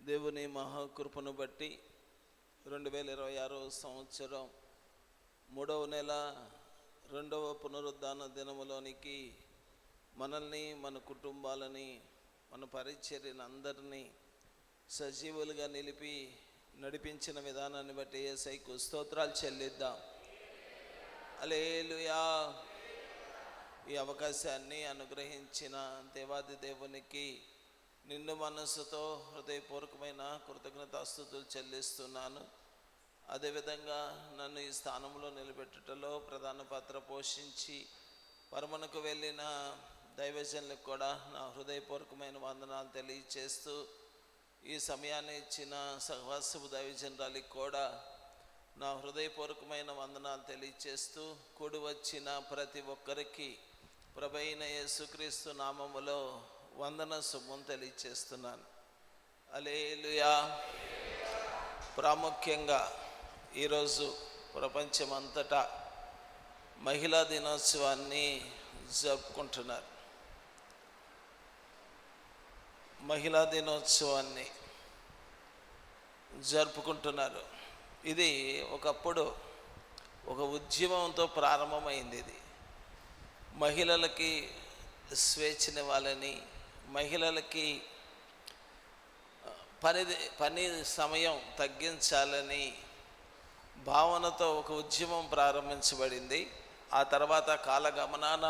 దేవుని మహాకృపను బట్టి 2026 సంవత్సరం 3వ నెల 2వ పునరుద్ధాన దినములోనికి మనల్ని, మన కుటుంబాలని, మన పరిచర్యలందరినీ సజీవులుగా నిలిపి నడిపించిన విధానాన్ని బట్టి యేసయ్యకు స్తోత్రాలు చెల్లిద్దాం. హల్లెలూయా. ఈ అవకాశాన్ని అనుగ్రహించిన దేవాది దేవునికి నిండు మనస్సుతో హృదయపూర్వకమైన కృతజ్ఞతాస్తుతులు చెల్లిస్తున్నాను. అదేవిధంగా నన్ను ఈ స్థానంలో నిలబెట్టుటలో ప్రధాన పాత్ర పోషించి పరమనకు వెళ్ళిన దైవజనులకు కూడా నా హృదయపూర్వకమైన వందనాలు తెలియచేస్తూ, ఈ సమయాన్ని ఇచ్చిన సహవాసపు దైవజనురాలికి కూడా నా హృదయపూర్వకమైన వందనాలు తెలియచేస్తూ, కూడి వచ్చిన ప్రతి ఒక్కరికి ప్రభువైన యేసుక్రీస్తు నామములో వందన శుభం తెలియచేస్తున్నాను. హల్లెలూయా. ప్రాముఖ్యంగా ఈరోజు ప్రపంచమంతటా మహిళా దినోత్సవాన్ని జరుపుకుంటున్నారు. మహిళా దినోత్సవాన్ని జరుపుకుంటున్నారు. ఇది ఒకప్పుడు ఒక ఉద్యమంతో ప్రారంభమైంది. ఇది మహిళలకి స్వేచ్ఛనివ్వాలని, మహిళలకి పని సమయం తగ్గించాలని భావనతో ఒక ఉద్యమం ప్రారంభించబడింది. ఆ తర్వాత కాలగమనాన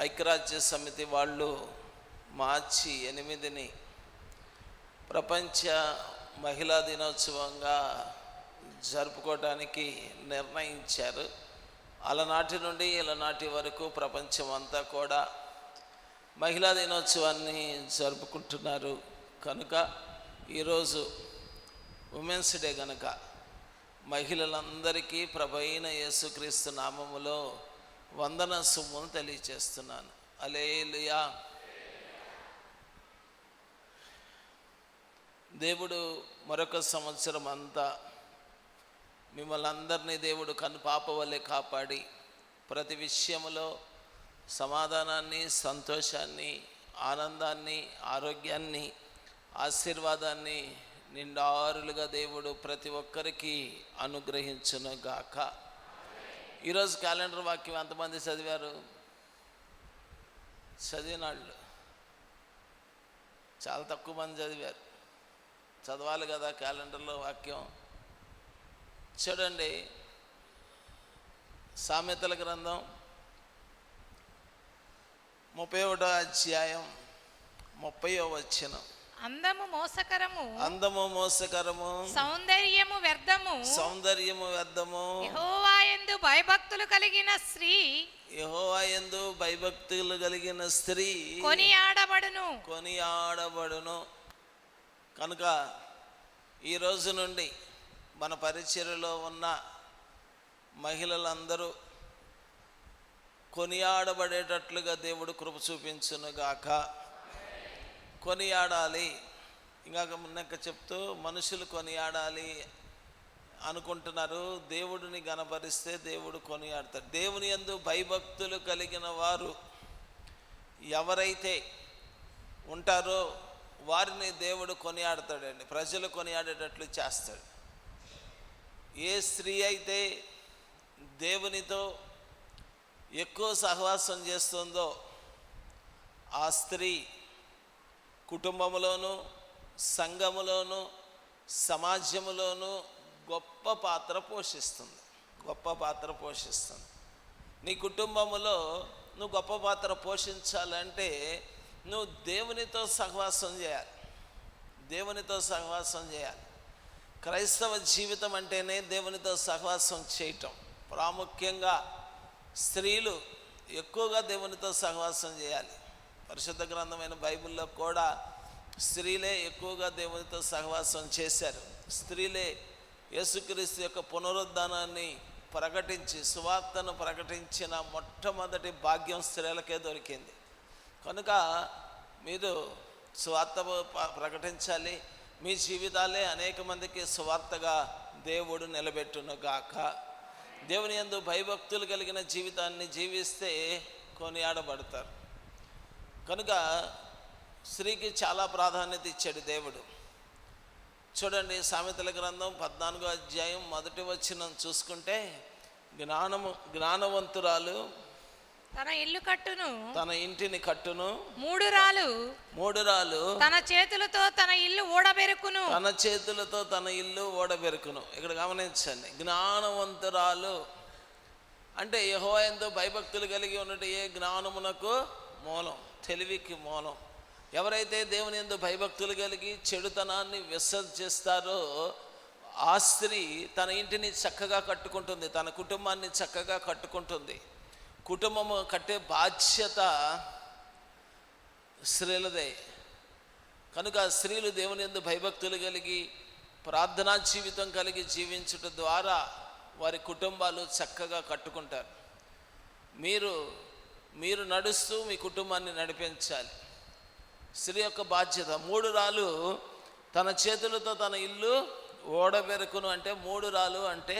ఐక్యరాజ్య సమితి వాళ్ళు మార్చి 8ని ప్రపంచ మహిళా దినోత్సవంగా జరుపుకోవడానికి నిర్ణయించారు. అలనాటి నుండి ఇలనాటి వరకు ప్రపంచం అంతా కూడా మహిళా దినోత్సవాన్ని జరుపుకుంటున్నారు. కనుక ఈరోజు ఉమెన్స్ డే కనుక మహిళలందరికీ ప్రభువైన యేసుక్రీస్తు నామములో వందన శుభములు తెలియచేస్తున్నాను. హల్లెలూయా. దేవుడు మరొక సంవత్సరం అంతా మిమ్మల్ని అందరినీ దేవుడు కనుపాప వలె కాపాడి ప్రతి విషయంలో సమాధానాన్ని, సంతోషాన్ని, ఆనందాన్ని, ఆరోగ్యాన్ని, ఆశీర్వాదాన్ని నిండారులుగా దేవుడు ప్రతి ఒక్కరికి అనుగ్రహించును గాక. ఈరోజు క్యాలెండర్ వాక్యం ఎంతమంది చదివారు? చదివినాళ్ళు చాలా తక్కువ మంది చదివారు. చదవాలి కదా క్యాలెండర్లో వాక్యం. చూడండి, సామెతల గ్రంథం 31వ అధ్యాయం 30వ వచనం. అందము మోసకరము, అందము మోసకరము, సౌందర్యము వ్యర్థము, సౌందర్యము వ్యర్థము. యెహోవాయందు భయభక్తులు కలిగిన స్త్రీ, యెహోవాయందు భయభక్తులు కలిగిన స్త్రీ కొనియాడబడును. కనుక ఈ రోజు నుండి మన పరిచర్యలో ఉన్న మహిళలందరూ కొనియాడబడేటట్లుగా దేవుడు కృప చూపించునుగాక. కొనియాడాలి. ఇంకా చెప్తూ మనుషులు కొనియాడాలి అనుకుంటున్నారు. దేవుడిని గణపరిస్తే దేవుడు కొనియాడతాడు. దేవుని యందు భయభక్తులు కలిగిన వారు ఎవరైతే ఉంటారో వారిని దేవుడు కొనియాడతాడండి. ప్రజలు కొనియాడేటట్లు చేస్తాడు. ఏ స్త్రీ అయితే దేవునితో ఎక్కువ సహవాసం చేస్తుందో ఆ స్త్రీ కుటుంబంలోనూ, సంఘములోనూ, సమాజంలోనూ గొప్ప పాత్ర పోషిస్తుంది. గొప్ప పాత్ర పోషిస్తుంది. నీ కుటుంబంలో నువ్వు గొప్ప పాత్ర పోషించాలంటే నువ్వు దేవునితో సహవాసం చేయాలి. దేవునితో సహవాసం చేయాలి. క్రైస్తవ జీవితం అంటేనే దేవునితో సహవాసం చేయటం. ప్రాముఖ్యంగా స్త్రీలు ఎక్కువగా దేవునితో సహవాసం చేయాలి. పరిశుద్ధ గ్రంథమైన బైబిల్లో కూడా స్త్రీలే ఎక్కువగా దేవునితో సహవాసం చేశారు. స్త్రీలే యేసుక్రీస్తు యొక్క పునరుద్ధానాన్ని ప్రకటించి సువార్తను ప్రకటించిన మొట్టమొదటి భాగ్యం స్త్రీలకే దొరికింది. కనుక మీరు సువార్త ప్రకటించాలి. మీ జీవితాలే అనేక మందికి సువార్తగా దేవుడు నిలబెట్టునుగాక. దేవుని యందు భయభక్తులు కలిగిన జీవితాన్ని జీవిస్తే కొనియాడబడతారు. కనుక స్త్రీకి చాలా ప్రాధాన్యత ఇచ్చాడు దేవుడు. చూడండి, సామెతల గ్రంథం 14వ అధ్యాయం 1వ వచనం చూసుకుంటే, జ్ఞానవంతురాలు తన ఇల్లు కట్టును, తన ఇంటిని కట్టును, మూడు రాలు తన చేతులతో తన ఇల్లు ఊడబెరుకును, తన చేతులతో తన ఇల్లు ఓడబెరుకును. ఇక్కడ గమనించండి, జ్ఞానవంతురాలు అంటే యెహోవా యందు భయభక్తులు కలిగి ఉన్నట్టు ఏ జ్ఞానమునకు మూలం, తెలివికి మూలం. ఎవరైతే దేవుని యందు భయభక్తులు కలిగి చెడుతనాన్ని విసర్జిస్తారో ఆ స్త్రీ తన ఇంటిని చక్కగా కట్టుకుంటుంది, తన కుటుంబాన్ని చక్కగా కట్టుకుంటుంది. కుటుంబము కట్టే బాధ్యత స్త్రీలదే. కనుక స్త్రీలు దేవుని యందు భయభక్తులు కలిగి ప్రార్థనా జీవితం కలిగి జీవించడం ద్వారా వారి కుటుంబాలు చక్కగా కట్టుకుంటారు. మీరు నడుస్తూ మీ కుటుంబాన్ని నడిపించాలి. స్త్రీ యొక్క బాధ్యత. 3 రాలు తన చేతులతో తన ఇల్లు ఓడబెరుకును అంటే 3 రాలు అంటే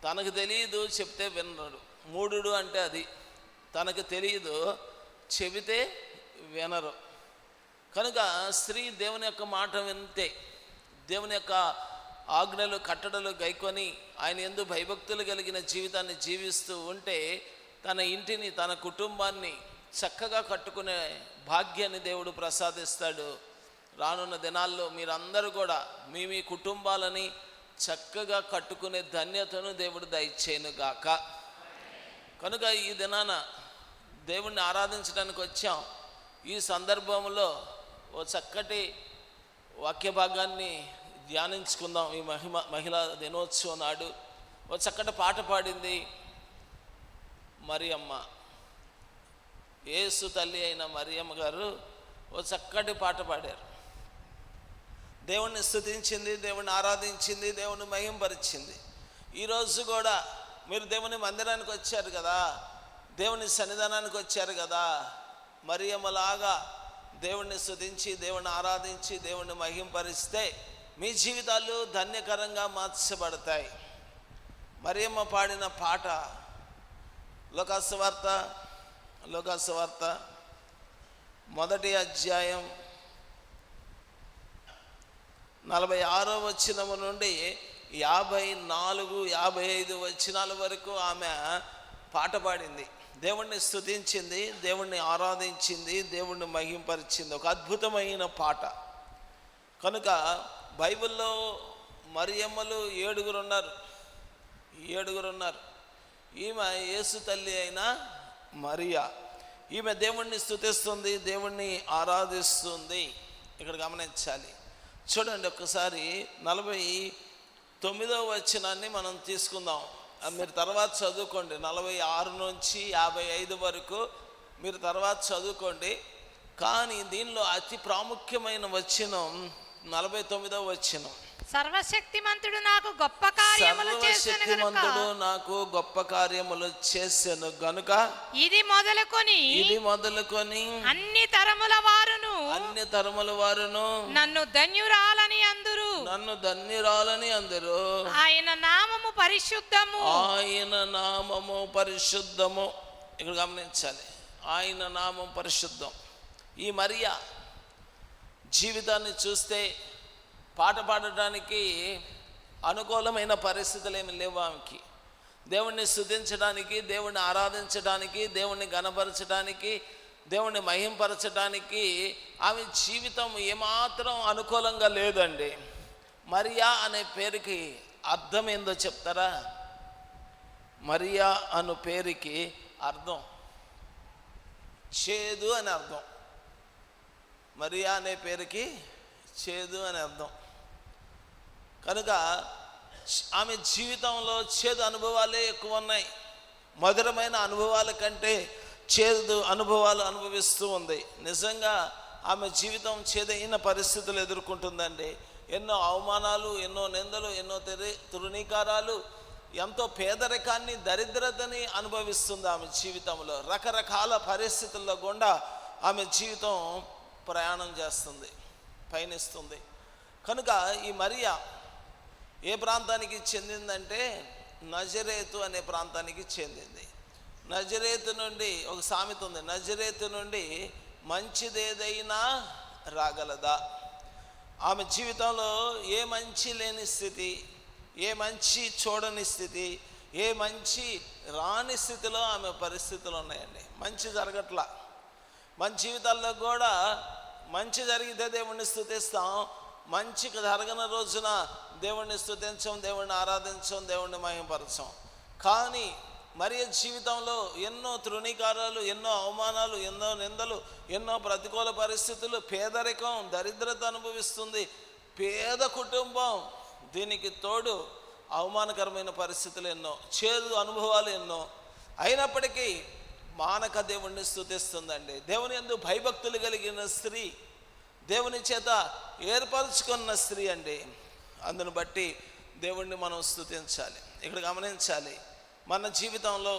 తనకు తెలియదు, చెప్తే వినరు. 3 అంటే అది తనకు తెలియదు, చెబితే వినరు. కనుక స్త్రీ దేవుని యొక్క మాట వింటే, దేవుని యొక్క ఆజ్ఞలు కట్టడలు గైకొని ఆయన యందు భయభక్తులు కలిగిన జీవితాన్ని జీవిస్తూ ఉంటే తన ఇంటిని, తన కుటుంబాన్ని చక్కగా కట్టుకునే భాగ్యాన్ని దేవుడు ప్రసాదిస్తాడు. రానున్న దినాల్లో మీరందరూ కూడా మీ కుటుంబాలని చక్కగా కట్టుకునే ధన్యతను దేవుడు దయచేయను గాక. కనుక ఈ దినాన దేవుణ్ణి ఆరాధించడానికి వచ్చాం. ఈ సందర్భంలో ఓ చక్కటి వాక్య భాగాన్ని ధ్యానించుకుందాం. ఈ మహిళా దినోత్సవం నాడు ఓ చక్కటి పాట పాడింది మరియమ్మ. యేసు తల్లి అయిన మరియమ్మ గారు ఓ చక్కటి పాట పాడారు. దేవుణ్ణి స్తుతించింది, దేవుణ్ణి ఆరాధించింది, దేవుణ్ణి మహింపరిచింది. ఈరోజు కూడా మీరు దేవుని మందిరానికి వచ్చారు కదా, దేవుని సన్నిధానానికి వచ్చారు కదా, మరియమ్మలాగా దేవుణ్ణి స్తుతించి, దేవుణ్ణి ఆరాధించి, దేవుణ్ణి మహింపరిస్తే మీ జీవితాలు ధన్యకరంగా మార్చబడతాయి. మరియమ్మ పాడిన పాట లోకాసువార్త 1వ అధ్యాయం 46వ వచనము నుండి 54-55 వచనాల వరకు ఆమె పాట పాడింది. దేవుణ్ణి స్తుతించింది, దేవుణ్ణి ఆరాధించింది, దేవుణ్ణి మహింపరిచింది. ఒక అద్భుతమైన పాట. కనుక బైబిల్లో మరియమ్మలు 7 ఉన్నారు. ఈమె యేసు తల్లి అయిన మరియా. ఈమె దేవుణ్ణి స్తుతిస్తుంది, దేవుణ్ణి ఆరాధిస్తుంది. ఇక్కడ గమనించాలి. చూడండి ఒక్కసారి 49వ వచనాన్ని మనం తీసుకుందాం. మీరు తర్వాత చదువుకోండి. 46 నుంచి 55 వరకు మీరు తర్వాత చదువుకోండి. కానీ దీనిలో అతి ప్రాముఖ్యమైన వచనం 49వ వచనం. సర్వశక్తిమంతుడు నాకు గొప్ప కార్యములు చేసెను గనుక ఇది మొదలుకొని అన్ని తరముల వారును నన్ను ధన్యురాలని అందురు. ఆయన నామము పరిశుద్ధము. ఇక్కడ గమనించాలి, ఆయన నామం పరిశుద్ధం. ఈ మరియా జీవితాన్ని చూస్తే పాట పాడటానికి అనుకూలమైన పరిస్థితులు ఏమి లేవు ఆమెకి. దేవుణ్ణి స్తుతించడానికి, దేవుణ్ణి ఆరాధించడానికి, దేవుణ్ణి గణపరచడానికి, దేవుణ్ణి మహింపరచడానికి ఆమె జీవితం ఏమాత్రం అనుకూలంగా లేదండి. మరియా అనే పేరుకి అర్థం ఏందో చెప్తారా? మరియా అను పేరుకి అర్థం చేదు అని అర్థం. మరియా అనే పేరుకి చేదు అని అర్థం. కనుక ఆమె జీవితంలో చేదు అనుభవాలే ఎక్కువ ఉన్నాయి. మధురమైన అనుభవాల కంటే చేదు అనుభవాలు అనుభవిస్తూ ఉంది. నిజంగా ఆమె జీవితం చేదైన పరిస్థితులు ఎదుర్కొంటుందండి. ఎన్నో అవమానాలు, ఎన్నో నిందలు, ఎన్నో తృణీకారాలు, ఎంతో పేదరికాన్ని, దరిద్రతని అనుభవిస్తుంది ఆమె జీవితంలో. రకరకాల పరిస్థితుల్లో గుండా ఆమె జీవితం ప్రయాణం చేస్తుంది, పయనిస్తుంది. కనుక ఈ మరియా ఏ ప్రాంతానికి చెందిందంటే నజరేతు అనే ప్రాంతానికి చెందింది. నజరేతు నుండి ఒక సామెత ఉంది, నజరేతు నుండి మంచిదేదైనా రాగలదా. ఆమె జీవితంలో ఏ మంచి లేని స్థితి, ఏ మంచి చూడని స్థితి, ఏ మంచి రాని స్థితిలో ఆమె పరిస్థితులు ఉన్నాయండి. మంచి జరగట్లా. మన జీవితాల్లో కూడా మంచి జరిగితే దేవుణ్ణి స్తుతిస్తాం, మంచి జరగని రోజున దేవుణ్ణి స్తుతించం, దేవుణ్ణి ఆరాధించం, దేవుణ్ణి మహిమపరచం. కానీ మరియ జీవితంలో ఎన్నో తృణీకారాలు, ఎన్నో అవమానాలు, ఎన్నో నిందలు, ఎన్నో ప్రతికూల పరిస్థితులు, పేదరికం, దరిద్రత అనుభవిస్తుంది. పేద కుటుంబం, దీనికి తోడు అవమానకరమైన పరిస్థితులు ఎన్నో, చేదు అనుభవాలు ఎన్నో. అయినప్పటికీ మానక దేవుణ్ణి స్తుతిస్తుందండి. దేవుని యందు భయభక్తులు కలిగిన స్త్రీ, దేవుని చేత ఏర్పరచుకున్న స్త్రీ అండి. అందును బట్టి దేవుణ్ణి మనం స్తుతించాలి. ఇక్కడ గమనించాలి, మన జీవితంలో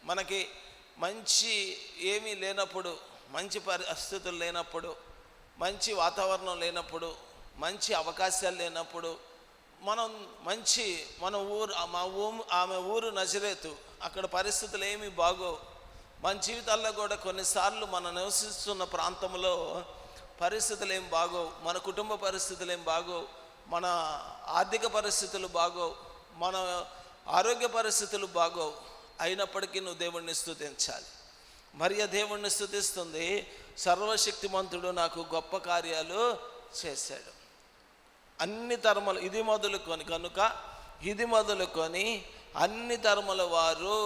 మనకి మంచి ఏమీ లేనప్పుడు, మంచి పరిస్థితులు లేనప్పుడు, మంచి వాతావరణం లేనప్పుడు, మంచి అవకాశాలు లేనప్పుడు, ఆమె ఊరు నజరేతు, అక్కడ పరిస్థితులు ఏమీ బాగోవు. మన జీవితాల్లో కూడా కొన్నిసార్లు మనం నివసిస్తున్న ప్రాంతంలో పరిస్థితులు ఏం బాగోవు, మన కుటుంబ పరిస్థితులు ఏం బాగోవు, మన ఆర్థిక పరిస్థితులు బాగోవు, మన ఆరోగ్య పరిస్థితులు బాగోవు. అయినప్పటికీ నువ్వు దేవుణ్ణి స్తుతించాలి. మరియ దేవుణ్ణి స్తుతిస్తుంది. సర్వశక్తిమంతుడు నాకు గొప్ప కార్యాలు చేశాడు. అన్ని తరములు, ఇది మొదలుకొని అన్ని తరముల వారు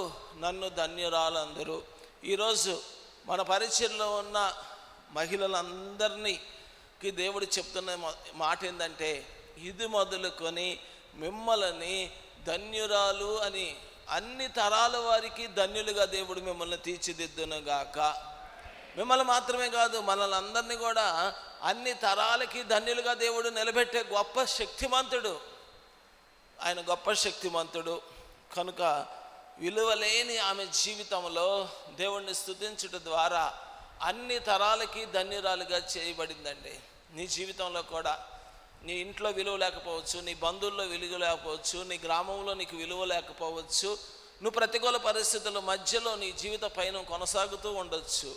నన్ను ధన్యురాలందరూ. ఈరోజు మన పరిచయంలో ఉన్న మహిళలందరికీ దేవుడు చెప్తున్న మాట ఏంటంటే, ఇది మొదలుకొని మిమ్మల్ని ధన్యురాలు అని, అన్ని తరాల వారికి ధన్యులుగా దేవుడు మిమ్మల్ని తీర్చిదిద్దునుగాక. మిమ్మల్ని మాత్రమే కాదు, మనల్ని అందరినీ కూడా అన్ని తరాలకి ధన్యులుగా దేవుడు నిలబెట్టే గొప్ప శక్తిమంతుడు. ఆయన గొప్ప శక్తిమంతుడు కనుక విలువలేని ఆమె జీవితంలో దేవుణ్ణి స్తుతించుట ద్వారా అన్ని తరాలకి ధన్యురాలుగా చేయబడిందండి. నీ జీవితంలో కూడా నీ ఇంట్లో విలువ లేకపోవచ్చు, నీ బంధువుల్లో విలువ లేకపోవచ్చు, నీ గ్రామంలో నీకు విలువ లేకపోవచ్చు, నువ్వు ప్రతికూల పరిస్థితుల మధ్యలో నీ జీవిత పయనం కొనసాగుతూ ఉండొచ్చు.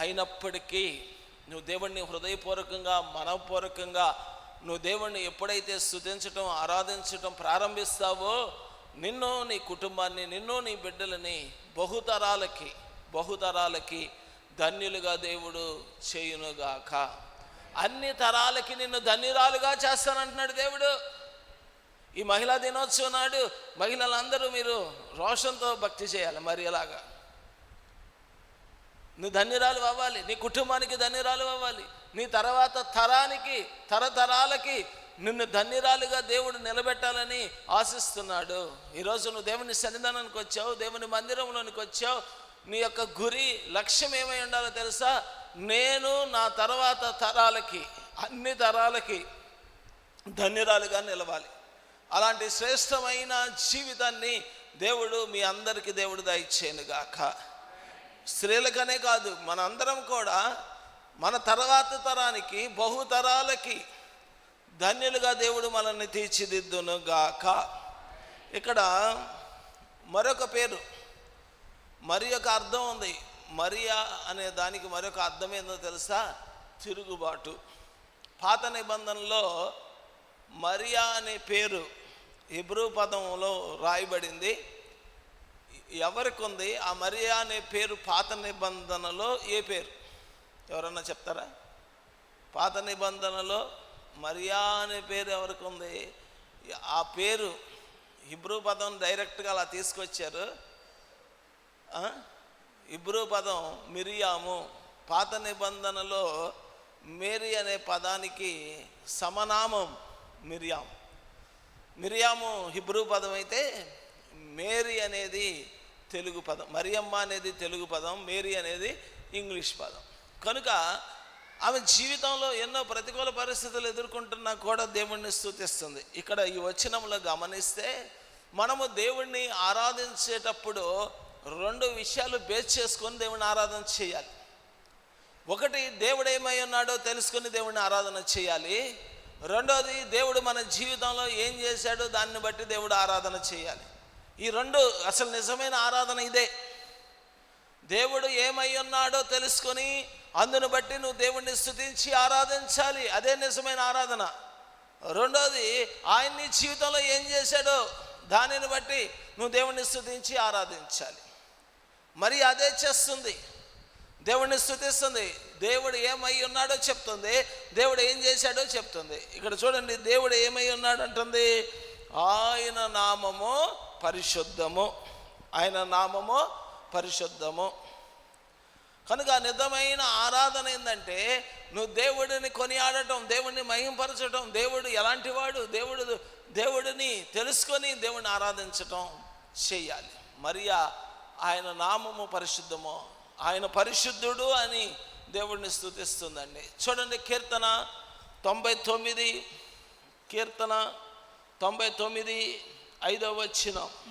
అయినప్పటికీ నువ్వు దేవుణ్ణి హృదయపూర్వకంగా, మనఃపూర్వకంగా నువ్వు దేవుణ్ణి ఎప్పుడైతే స్తుతించటం, ఆరాధించటం ప్రారంభిస్తావో, నిన్ను, నీ కుటుంబాన్ని, నిన్ను, నీ బిడ్డలని బహుతరాలకి ధన్యులుగా దేవుడు చేయునుగాక. అన్ని తరాలకి నిన్ను ధన్యురాలుగా చేస్తానంటున్నాడు దేవుడు. ఈ మహిళా దినోత్సవం నాడు మహిళలందరూ మీరు రోషంతో భక్తి చేయాలి. మరి ఎలాగా నువ్వు ధన్యురాలు అవ్వాలి, నీ కుటుంబానికి ధన్యురాలు అవ్వాలి, నీ తర్వాత తరతరాలకి నిన్ను ధన్యురాలుగా దేవుడు నిలబెట్టాలని ఆశిస్తున్నాడు. ఈరోజు నువ్వు దేవుని సన్నిధానానికి వచ్చావు, దేవుని మందిరంలోనికి వచ్చావు. నీ యొక్క గురి, లక్ష్యం ఏమై ఉండాలో తెలుసా? నేను నా తర్వాత తరాలకి, అన్ని తరాలకి ధన్యురాలుగా నిలవాలి. అలాంటి శ్రేష్టమైన జీవితాన్ని దేవుడు మీ అందరికీ దేవుడు దయచేయనుగాక. స్త్రీలకనే కాదు, మనందరం కూడా మన తర్వాత తరానికి, బహుతరాలకి ధన్యులుగా దేవుడు మనల్ని తీర్చిదిద్దునుగాక. ఇక్కడ మరొక పేరు, మరి ఒక అర్థం ఉంది. మరియా అనే దానికి మరొక అర్థం ఏందో తెలుసా? తిరుగుబాటు. పాత నిబంధనలో మరియా అనే పేరు హెబ్రూ పదంలో రాయబడింది. ఎవరికి ఉంది ఆ మరియా అనే పేరు? పాత నిబంధనలో ఏ పేరు ఎవరన్నా చెప్తారా? పాత నిబంధనలో మరియా అనే పేరు ఎవరికి ఉంది? ఆ పేరు హిబ్రూ పదం డైరెక్ట్గా అలా తీసుకొచ్చారు. హిబ్రూ పదం మిరియాము. పాత నిబంధనలో మేరీ అనే పదానికి సమనామం మిరియాము హిబ్రూ పదం అయితే, మేరీ అనేది తెలుగు పదం. మరియమ్మ అనేది తెలుగు పదం, మేరీ అనేది ఇంగ్లీష్ పదం. కనుక ఆమె జీవితంలో ఎన్నో ప్రతికూల పరిస్థితులు ఎదుర్కొంటున్నా కూడా దేవుణ్ణి స్తుతిస్తుంది. ఇక్కడ ఈ వచనంలో గమనిస్తే మనము దేవుణ్ణి ఆరాధించేటప్పుడు రెండు విషయాలు బేస్ చేసుకొని దేవుని ఆరాధన చేయాలి. ఒకటి, దేవుడు ఏమై ఉన్నాడో తెలుసుకొని దేవుడిని ఆరాధన చేయాలి. రెండోది, దేవుడు మన జీవితంలో ఏం చేశాడో దాన్ని బట్టి దేవుడు ఆరాధన చేయాలి. ఈ రెండు అసలు నిజమైన ఆరాధన ఇదే. దేవుడు ఏమై ఉన్నాడో తెలుసుకొని అందును బట్టి నువ్వు దేవుణ్ణి స్తుతించి ఆరాధించాలి. అదే నిజమైన ఆరాధన. రెండోది, ఆయన నీ జీవితంలో ఏం చేశాడో దానిని బట్టి నువ్వు దేవుణ్ణి స్తుతించి ఆరాధించాలి. మరి అదే చేస్తుంది, దేవుణ్ణి స్తుతిస్తుంది. దేవుడు ఏమై ఉన్నాడో చెప్తుంది, దేవుడు ఏం చేశాడో చెప్తుంది. ఇక్కడ చూడండి, దేవుడు ఏమై ఉన్నాడు అంటుంది, ఆయన నామము పరిశుద్ధము, ఆయన నామము పరిశుద్ధము. కనుక నిజమైన ఆరాధన ఏంటంటే నువ్వు దేవుడిని కొనియాడటం, దేవుడిని మహింపరచటం, దేవుడు ఎలాంటి వాడు, దేవుడిని తెలుసుకొని దేవుడిని ఆరాధించటం చేయాలి. మరియా ఆయన నామము పరిశుద్ధము, ఆయన పరిశుద్ధుడు అని దేవుడిని స్తుతిస్తుందండి. చూడండి, కీర్తన 99:5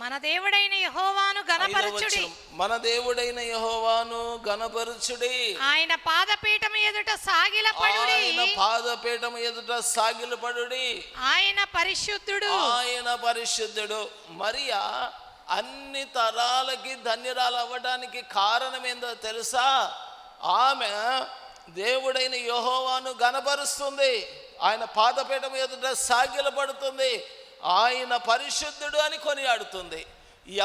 మన దేవుడైన యెహోవాను గణపరచుడి, మన దేవుడైన యెహోవాను గణపరచుడి, ఆయన పాదపీఠము ఎదుట సాగిలపడుడి, ఆయన పాదపీఠము ఎదుట సాగిలపడుడి, ఆయన పరిశుద్ధుడు, ఆయన పరిశుద్ధుడు. మరియా అన్ని తరాలకి ధన్యురాలు అవ్వడానికి కారణం ఏందో తెలుసా? ఆమె దేవుడైన యెహోవాను గణపరుస్తుంది, ఆయన పాదపీఠం ఎదుట సాగిలపడుతుంది, ఆయన పరిశుద్ధుడు అని కొనియాడుతుంది.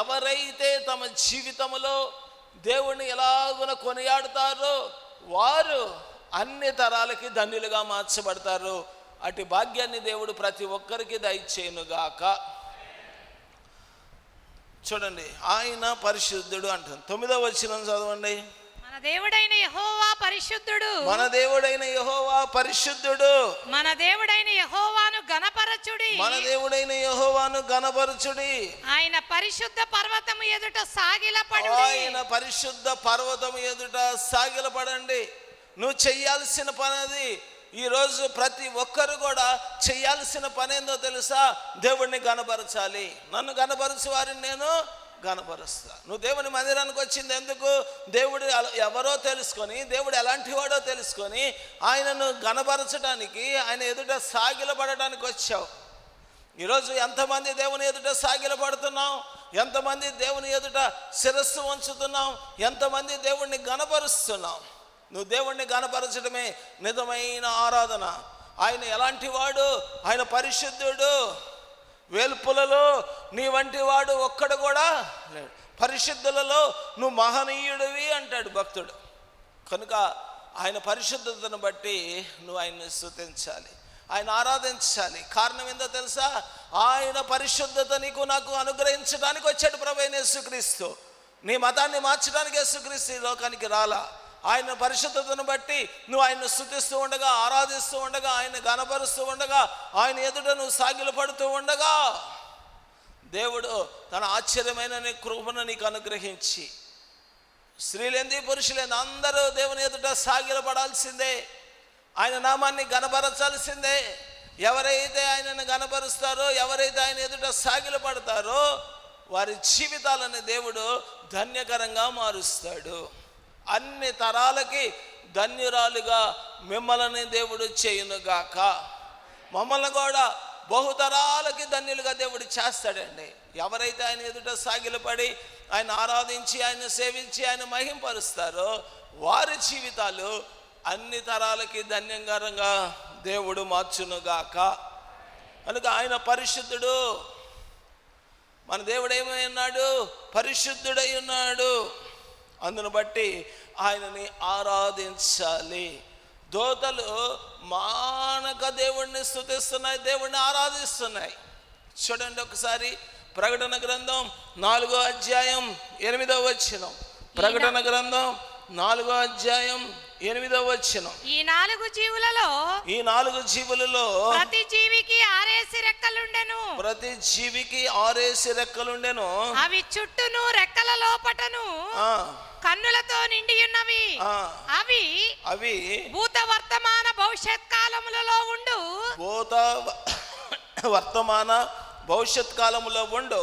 ఎవరైతే తమ జీవితంలో దేవుణ్ణి ఎలాగున కొనియాడుతారో వారు అన్ని తరాలకి ధన్యులుగా మార్చబడతారు. అటు భాగ్యాన్ని దేవుడు ప్రతి ఒక్కరికి దయచేయునుగాక. చూడండి, ఆయన పరిశుద్ధుడు అంటుంది. 9వ వచనం చదవండి. మన దేవుడైన యెహోవా పరిశుద్ధుడు, మన దేవుడైన యెహోవా పరిశుద్ధుడు, మన దేవుడైన యెహోవాను గణపరచుడి, మన దేవుడైన యెహోవాను గణపరచుడి, ఆయన పరిశుద్ధ పర్వతము ఎదుట సాగిలపడుడి, ఆయన పరిశుద్ధ పర్వతము ఎదుట సాగిలపడండి. నువ్వు చెయ్యాల్సిన పని అది. ఈరోజు ప్రతి ఒక్కరు కూడా చెయ్యాల్సిన పని ఏందో తెలుసా? దేవుడిని గణపరచాలి. నన్ను గణపరచు వారిని నేను గణపరుస్తా. నువ్వు దేవుని మందిరానికి వచ్చింది ఎందుకు? దేవుడు ఎవరో తెలుసుకొని, దేవుడు ఎలాంటి వాడో తెలుసుకొని ఆయనను గణపరచడానికి, ఆయన ఎదుట సాగిలపడడానికి వచ్చావు. ఈరోజు ఎంతమంది దేవుని ఎదుట సాగిలపడుతున్నాం, ఎంతమంది దేవుని ఎదుట శిరస్సు వంచుతున్నాం, ఎంతమంది దేవుణ్ణి గణపరుస్తున్నాం. నువ్వు దేవుణ్ణి గణపరచడమే నిజమైన ఆరాధన. ఆయన ఎలాంటి వాడు? ఆయన పరిశుద్ధుడు. వేల్పులలో నీ వంటి వాడు ఒక్కడు కూడా లేడు, పరిశుద్ధులలో నువ్వు మహనీయుడివి అంటాడు భక్తుడు. కనుక ఆయన పరిశుద్ధతను బట్టి నువ్వు ఆయన్ని స్తుతించాలి, ఆయన ఆరాధించాలి. కారణం ఏందో తెలుసా? ఆయన పరిశుద్ధత నీకు నాకు అనుగ్రహించడానికి వచ్చాడు ప్రభువైన యేసుక్రీస్తు. నీ మతాన్ని మార్చడానికి యేసుక్రీస్తు ఈ లోకానికి రాలా. ఆయన పరిశుద్ధతను బట్టి నువ్వు ఆయన్ని స్తుతిస్తూ ఉండగా, ఆరాధిస్తూ ఉండగా, ఆయన గణపరుస్తూ ఉండగా, ఆయన ఎదుట నువ్వు సాగిలపడుతూ ఉండగా దేవుడు తన ఆశ్చర్యమైన కృపను నీకు అనుగ్రహించి, స్త్రీలేంది పురుషులేంది అందరూ దేవుని ఎదుట సాగిలపడాల్సిందే, ఆయన నామాన్ని గణపరచాల్సిందే. ఎవరైతే ఆయనను గణపరుస్తారో, ఎవరైతే ఆయన ఎదుట సాగిలపడతారో వారి జీవితాలను దేవుడు ధన్యకరంగా మారుస్తాడు. అన్ని తరాలకి ధన్యురాలుగా మిమ్మల్ని దేవుడు చేయునుగాక. మమ్మల్ని కూడా బహుతరాలకి ధన్యులుగా దేవుడు చేస్తాడండి. ఎవరైతే ఆయన ఎదుట సాగిలపడి ఆయన ఆరాధించి, ఆయన సేవించి, ఆయన మహింపరుస్తారో వారి జీవితాలు అన్ని తరాలకి ధన్యంకరంగా దేవుడు మార్చునుగాక. కనుక ఆయన పరిశుద్ధుడు. మన దేవుడు ఏమై ఉన్నాడు? పరిశుద్ధుడై ఉన్నాడు. అందును బట్టి ఆయనని ఆరాధించాలి. దోతలు మానక దేవుణ్ణి స్తుతిస్తున్నాయి, దేవుణ్ణి ఆరాధిస్తున్నాయి. చూడండి ఒకసారి ప్రకటన గ్రంథం 4వ అధ్యాయం 8వ వచనం. ప్రకటన గ్రంథం 4వ అధ్యాయం 8వ వచనం. ఈ నాలుగు జీవులలో ప్రతి జీవికి 6 రెక్కలుండెను, ప్రతి జీవికి 6 రెక్కలుండెను, అవి చుట్టూను రెక్కల లోపటను కన్నులతో నిండి ఉన్నవి. అవి భూత వర్తమాన భవిష్యత్ కాలములలో ఉండు, భూత వర్తమాన భవిష్యత్ కాలములో ఉండు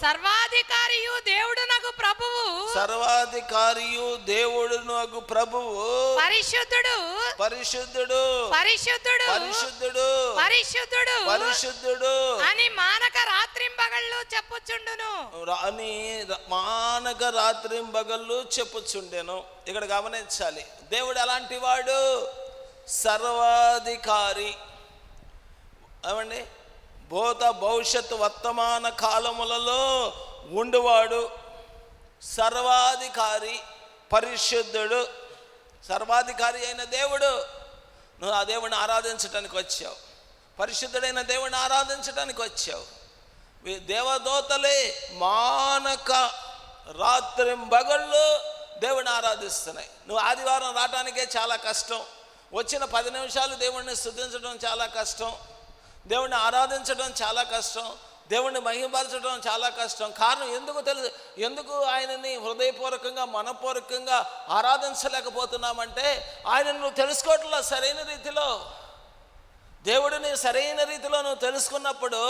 సర్వాధికారియు దేవుడునగు ప్రభువు, సర్వాధికారియు దేవుడునగు ప్రభువు, పరిశుద్ధుడు పరిశుద్ధుడు పరిశుద్ధుడు పరిశుద్ధుడు పరిశుద్ధుడు పరిశుద్ధుడు అని మానక రాత్రింబగళ్ళు చెప్పుచుండును. అని మానక రాత్రింబగళ్ళు చెప్పుచుండెను. ఇక్కడ గమనించాలి, దేవుడు ఎలాంటి వాడు? సర్వాధికారి. ఏమండి, భూత భవిష్యత్ వర్తమాన కాలములలో ఉండువాడు, సర్వాధికారి, పరిశుద్ధుడు. సర్వాధికారి అయిన దేవుడు, నువ్వు ఆ దేవుడిని ఆరాధించడానికి వచ్చావు. పరిశుద్ధుడైన దేవుడిని ఆరాధించడానికి వచ్చావు. దేవదూతలే మానక రాత్రింబగళ్ళు దేవుడిని ఆరాధిస్తున్నాయి. నువ్వు ఆదివారం రావడానికే చాలా కష్టం. వచ్చిన 10 నిమిషాలు దేవుడిని స్తుతించడం చాలా కష్టం, దేవుడిని ఆరాధించడం చాలా కష్టం, దేవుడిని మహిమపరచడం చాలా కష్టం. కారణం ఎందుకు ఆయనని హృదయపూర్వకంగా మనపూర్వకంగా ఆరాధించలేకపోతున్నామంటే ఆయనను నువ్వు తెలుసుకోవట్లా సరైన రీతిలో. దేవుడిని సరైన రీతిలో నువ్వు తెలుసుకున్నప్పుడు,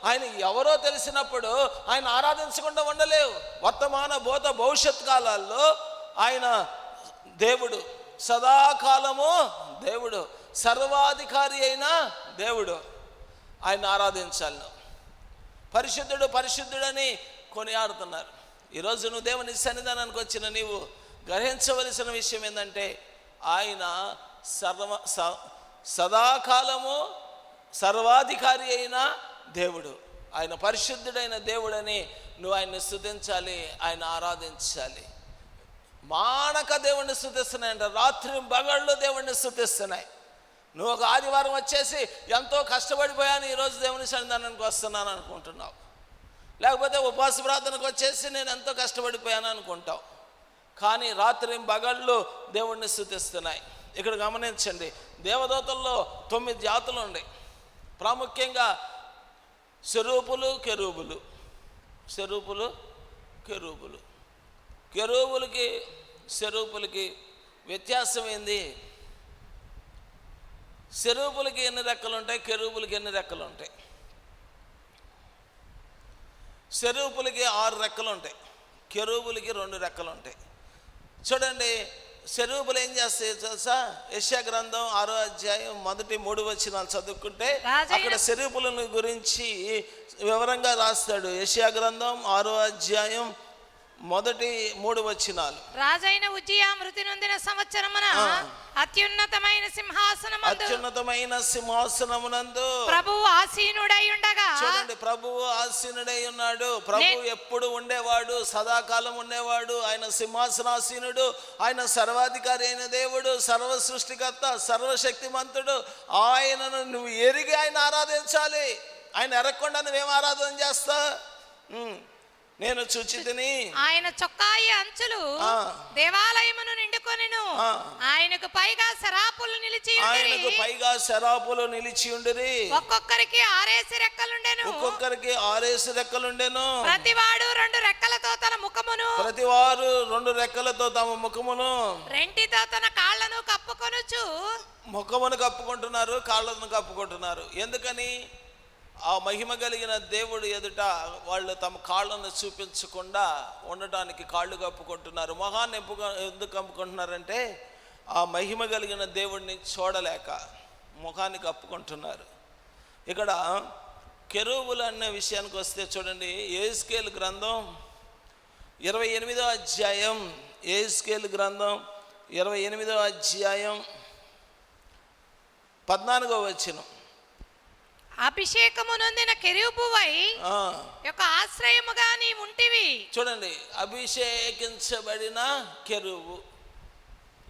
ఆయన ఎవరో తెలిసినప్పుడు ఆయన ఆరాధించకుండా ఉండలేవు. వర్తమాన భూత భవిష్యత్ కాలాల్లో ఆయన దేవుడు, సదాకాలము దేవుడు, సర్వాధికారి అయిన దేవుడు. ఆయన ఆరాధించాలి. పరిశుద్ధుడు పరిశుద్ధుడని కొనియాడుతున్నారు. ఈరోజు నువ్వు దేవుని సన్నిధానానికి వచ్చిన నీవు గ్రహించవలసిన విషయం ఏంటంటే, ఆయన సదాకాలము సర్వాధికారి అయిన దేవుడు, ఆయన పరిశుద్ధుడైన దేవుడని నువ్వు ఆయన్ని స్తుతించాలి, ఆయన ఆరాధించాలి. మానక దేవుణ్ణి స్తుతిస్తున్నాయంట, రాత్రి పగళ్ళు దేవుణ్ణి స్తుతిస్తున్నాయి. నువ్వు ఒక ఆదివారం వచ్చేసి ఎంతో కష్టపడిపోయాను, ఈరోజు దేవుని సన్నిధానానికి వస్తున్నాను అనుకుంటున్నావు. లేకపోతే ఉపవాస ప్రార్థనకు వచ్చేసి నేను ఎంతో కష్టపడిపోయాను అనుకుంటావు. కానీ రాత్రి పగళ్ళు దేవుణ్ణి స్తుతిస్తున్నాయి. ఇక్కడ గమనించండి, దేవదూతల్లో 9 జాతులు ఉన్నాయి. ప్రాముఖ్యంగా సెరూపులు కెరూబులు. సెరూపులు కెరూబులు. కెరూబులకి సెరూపులకి వ్యత్యాసం ఏంది? సెరూపులకి ఎన్ని రెక్కలు ఉంటాయి, కెరూబులకి ఎన్ని రెక్కలు ఉంటాయి? సెరూపులకి 6 రెక్కలు ఉంటాయి, కెరూబులకి 2 రెక్కలు ఉంటాయి. చూడండి, సెరూపులు ఏం చేస్తాయి తెలుసా? యెషయా గ్రంథం 6వ అధ్యాయం 1-3 వచనాలు చదువుకుంటే అక్కడ సెరూపులను గురించి వివరంగా రాస్తాడు. యెషయా గ్రంథం 6వ అధ్యాయం 1-3 వచనాలు. రాజైన ఉజ్జియా మృతి నొందిన సంవత్సరమున అత్యున్నతమైన సింహాసనమునందు ప్రభువు ఆసీనుడై ఉండగా. చూడండి, ప్రభువు ఆసీనుడై ఉన్నాడు. ప్రభు ఎప్పుడు ఉండేవాడు, సదాకాలం ఉండేవాడు. ఆయన సింహాసనాసీనుడు, ఆయన సర్వాధికారి అయిన దేవుడు, సర్వ సృష్టికర్త, సర్వశక్తిమంతుడు. ఆయనను నువ్వు ఎరిగి ఆయన ఆరాధించాలి. ఆయన ఎరగకుండా నువ్వేం ఆరాధన చేస్తా? నేను చూచితిని ఆయన చొక్కాయి అంచులు దేవాలయమును నిండుకొనెను. ఆయనకు పైగా శరాపులు నిలిచి ఆయనకు పైగా శరాపులు నిలిచి ఉండిరి. ఒక్కొక్కరికి 6 రెక్కలుండెను. ఒక్కొక్కరికి 6 రెక్కలుండెను. ప్రతివాడు 2 రెక్కలతో తన ముఖమును, ప్రతివారు 2 రెక్కలతో తమ ముఖమును, రెంటితో తన కాళ్ళను కప్పుకొనుచు. ముఖమును కప్పుకుంటున్నారు, కాళ్ళను కప్పుకుంటున్నారు. ఎందుకని? ఆ మహిమ కలిగిన దేవుడు ఎదుట వాళ్ళు తమ కాళ్ళను చూపించకుండా ఉండటానికి కాళ్ళు కప్పుకుంటున్నారు. మొహాన్ని ఎందుకు కప్పుకుంటున్నారంటే ఆ మహిమ కలిగిన దేవుడిని చూడలేక ముఖాన్ని కప్పుకుంటున్నారు. ఇక్కడ కెరూబులు అనే విషయానికి వస్తే చూడండి, యెహెజ్కేలు గ్రంథం 28వ అధ్యాయం, యెహెజ్కేలు గ్రంథం 28వ అధ్యాయం 14వ వచనం. అభిషేకము నొందిన కెరూబువై యొక్క ఆశ్రయముగా నీ ఉంటివి. చూడండి, అభిషేకించబడిన కెరూబు.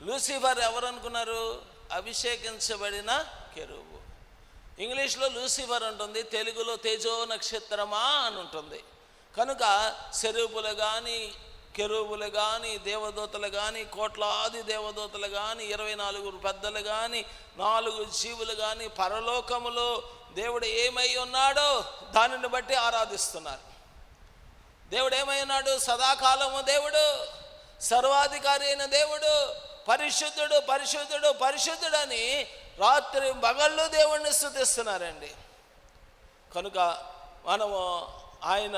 లూసిఫర్ ఎవరు అనుకున్నారు? అభిషేకించబడిన కెరూబు. ఇంగ్లీష్లో లూసిఫర్ ఉంటుంది, తెలుగులో తేజో నక్షత్రమా అని ఉంటుంది. కనుక సెరూపులు కానీ, కెరూబులు కానీ, దేవదూతలు కానీ, కోట్లాది దేవదూతలు కానీ, 24 పెద్దలు కానీ, 4 జీవులు కానీ పరలోకములో దేవుడు ఏమై ఉన్నాడో దానిని బట్టి ఆరాధిస్తున్నారు. దేవుడు ఏమై ఉన్నాడు? సదాకాలము దేవుడు, సర్వాధికారి అయిన దేవుడు, పరిశుద్ధుడు పరిశుద్ధుడు పరిశుద్ధుడని రాత్రి పగళ్ళు దేవుణ్ణి స్తుతిస్తున్నారండి. కనుక మనము ఆయన